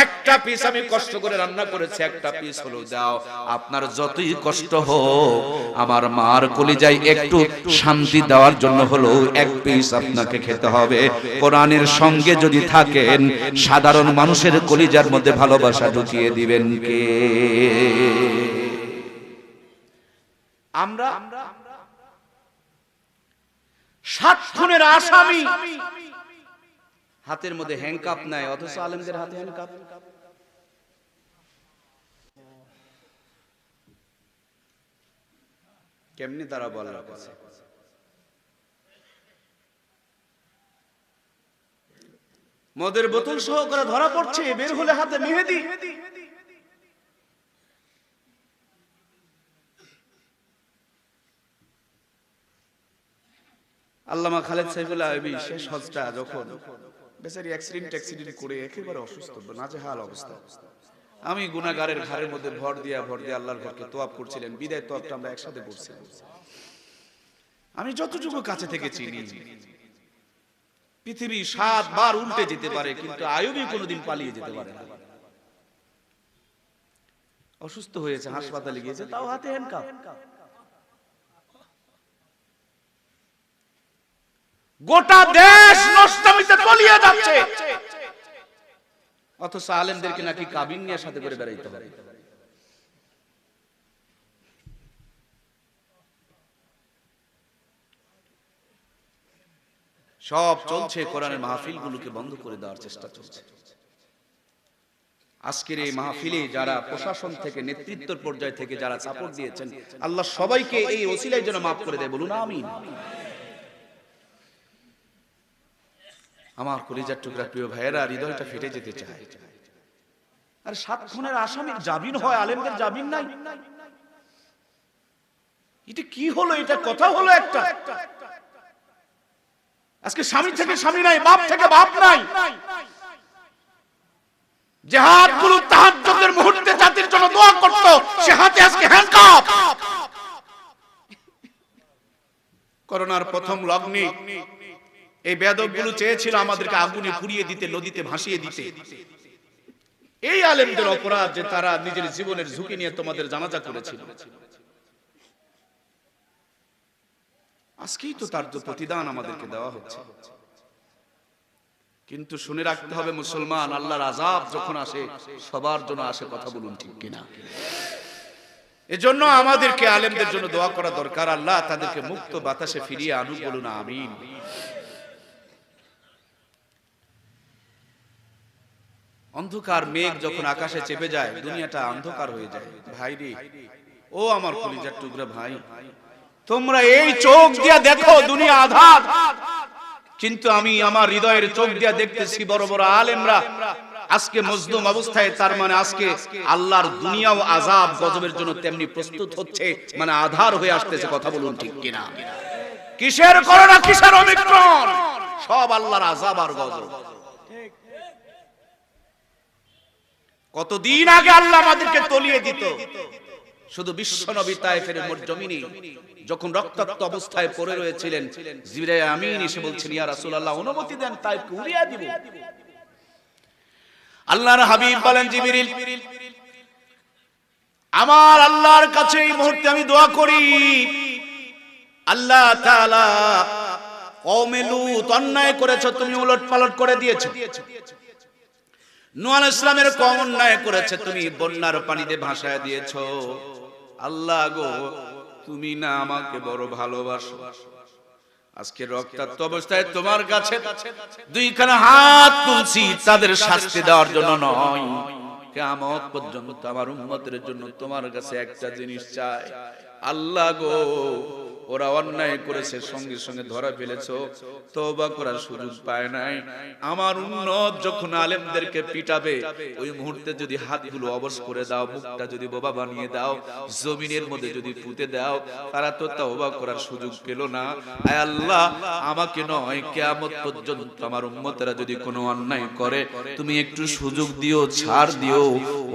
একটা পিস আমি কষ্ট করে রান্না করেছি, একটা পিস হলো দাও। আপনার যতই কষ্ট হোক, আমার মার কলিজায় একটু শান্তি দেওয়ার জন্য হলো 1 পিস আপনাকে খেতে হবে। কোরআনের সঙ্গে যদি থাকেন, সাধারণ মানুষের কলিজার মধ্যে ভালোবাসা ঢুকিয়ে দিবেন কে? আমরা 7 খুনের আসামি, হাতের মধ্যে হ্যান্ডকাপ নাই, অথচ আলেমদের হাতে হ্যান্ডকাপ। কেমনি তারা বলার কাছে? মদের বোতল সহকারে ধরা পড়ছে, বের হলে হাতে মেহেদি। আল্লামা খালেদ সাইফুল্লাহ আইবি শেষ হজটা যখন বেচারি অ্যাক্সিডেন্ট করে একেবারে অসুস্থ, নাজেহাল অবস্থা। আমি গুনাহগারের ঘরের মধ্যে ভর দিয়া আল্লাহর ঘরকে তোয়াব করছিলেন। বিদায় তোয়াবটা আমরা একসাথে করছিলাম। আমি যতটুকু কাছে থেকে চিনি, পৃথিবী 7 বার উল্টে যেতে পারে, কিন্তু আইয়ুবী কোনোদিন পালিয়ে যেতে পারে না। অসুস্থ হয়েছে, হাসপাতালে গিয়েছে, তাও হাতে হ্যান্ডকাফ। গোটা দেশ নষ্টামিতে তলিয়ে যাচ্ছে, অথচ আলেমদেরকে নাকি কাবিন নিয়ে সাথে করে বেড়াইতে হবে। সব চলছে, কোরআনের মাহফিলগুলোকে বন্ধ করে দেওয়ার চেষ্টা চলছে। আজকের এই মাহফিলে যারা প্রশাসন থেকে, নেতৃত্ব পর্যায় থেকে যারা সাপোর্ট দিয়েছেন, আল্লাহ সবাইকে এই ওসিলায় যেন মাফ করে দেয়, বলুন আমিন। আমার কলিজার টুকরা প্রিয় ভাইয়েরা, হৃদয়টা ফেটে যেতে চায়। আর 7 খুনের আসামির জামিন হয়, আলেমদের জামিন নাই। এটা কি হলো? এটা কথা হলো একটা। আজকে স্বামী থেকে স্বামী নাই, বাপ থেকে বাপ নাই। যে হাতগুলো তাহাজ্জুদের মুহূর্তে জাতির জন্য দোয়া করত, সে হাতে আজকে হ্যান্ডকাফ। করোনার প্রথম লগ্নে এই বেয়াদবগুলো চেয়েছিল আমাদেরকে আগুনে পুড়িয়ে দিতে, নদীতে ভাসিয়ে দিতে। এই আলেমদের অপরাধ যে তারা নিজের জীবনের ঝুঁকি নিয়ে তোমাদের জানাজা করেছিল। আজকেই তো তার প্রতিদান আমাদেরকে দেওয়া হচ্ছে। কিন্তু শুনে রাখতে হবে মুসলমান, আল্লাহর আযাব যখন আসে সবার জন্য আসে, কথা বলুন ঠিক কিনা? এজন্য আমাদেরকে আলেমদের জন্য দোয়া করা দরকার, আল্লাহ তাদেরকে মুক্ত বাতাসে ফিরিয়ে আনুক, বলুন আমিন। অন্ধকার মেঘ যখন আকাশে চেপে যায়, দুনিয়াটা অন্ধকার হয়ে যায়। ভাই রে, ও আমার কলিজার টুকরা ভাই, তোমরা এই চোখ দিয়া দেখো দুনিয়া আঁধার, কিন্তু আমি আমার হৃদয়ের চোখ দিয়া দেখতেছি বড় বড় আলেমরা আজকে মজলুম অবস্থায়। তার মানে আজকে আল্লাহর দুনিয়াও আযাব গজবের জন্য তেমনি প্রস্তুত হচ্ছে, মানে আধার হয়ে আসতেছে, কথা বলুন ঠিক কিনা? কিসের করোনা, কিসের ওমিক্রন, সব আল্লাহর আযাব আর গজব। কতদিন আগে আল্লাহ আমাদেরকে তলিয়ে দিত। শুধু বিশ্ব নবী তায়েফের জমিনে যখন রক্তাক্ত অবস্থায় পড়ে রয়েছিলেন, জিবরাইল আমিন এসে বলছেন, ইয়া রাসূলুল্লাহ, অনুমতি দেন তায়েফকে উড়িয়ে দিব। আল্লাহর হাবিব বলেন, জিবরিল, আমার আল্লাহর কাছে এই মুহূর্তে আমি দোয়া করি, আল্লাহ তাআলা কওমে লূত অন্যায় করেছে, তুমি উলটপালট করে দিয়েছো। নূহ আলাইহিস সালামের কওম অন্যায় করেছে, তুমি বন্যার পানিতে ভাসায় দিয়েছো। আল্লাহ গো, তুমি না আমাকে বড় ভালোবাসো। আজকে রক্তাক্ত অবস্থায় তোমার কাছে দুইখানা হাত তুলছি, তাদের শাস্তি দেওয়ার জন্য নয়, কিয়ামত পর্যন্ত আমার উম্মতের জন্য তোমার কাছে একটা জিনিস চাই। আল্লাহ গো, ওরা অন্যায় করেছে, সঙ্গে সঙ্গে ধরা ফেলেছো, তওবা করার সুযোগ পায় নাই। আমার উম্মত যখন আলেমদেরকে পিটাবে, ওই মুহূর্তে যদি হাতগুলো অবশ করে দাও, মুখটা যদি বোবা বানিয়ে দাও, জমিনের মধ্যে যদি পুঁতে দাও, তারা তো তওবা করার সুযোগ পেল না। আয় আল্লাহ, আমাকে নয়, কিয়ামত পর্যন্ত আমার উম্মতেরা যদি কোনো অন্যায় করে, তুমি একটু সুযোগ দিও, ছাড় দিও,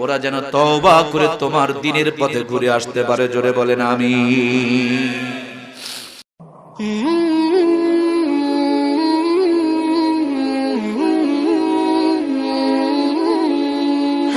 ওরা যেন তওবা করে তোমার দ্বীনের পথে ঘুরে আসতে পারে। জোরে বলেন আমিন।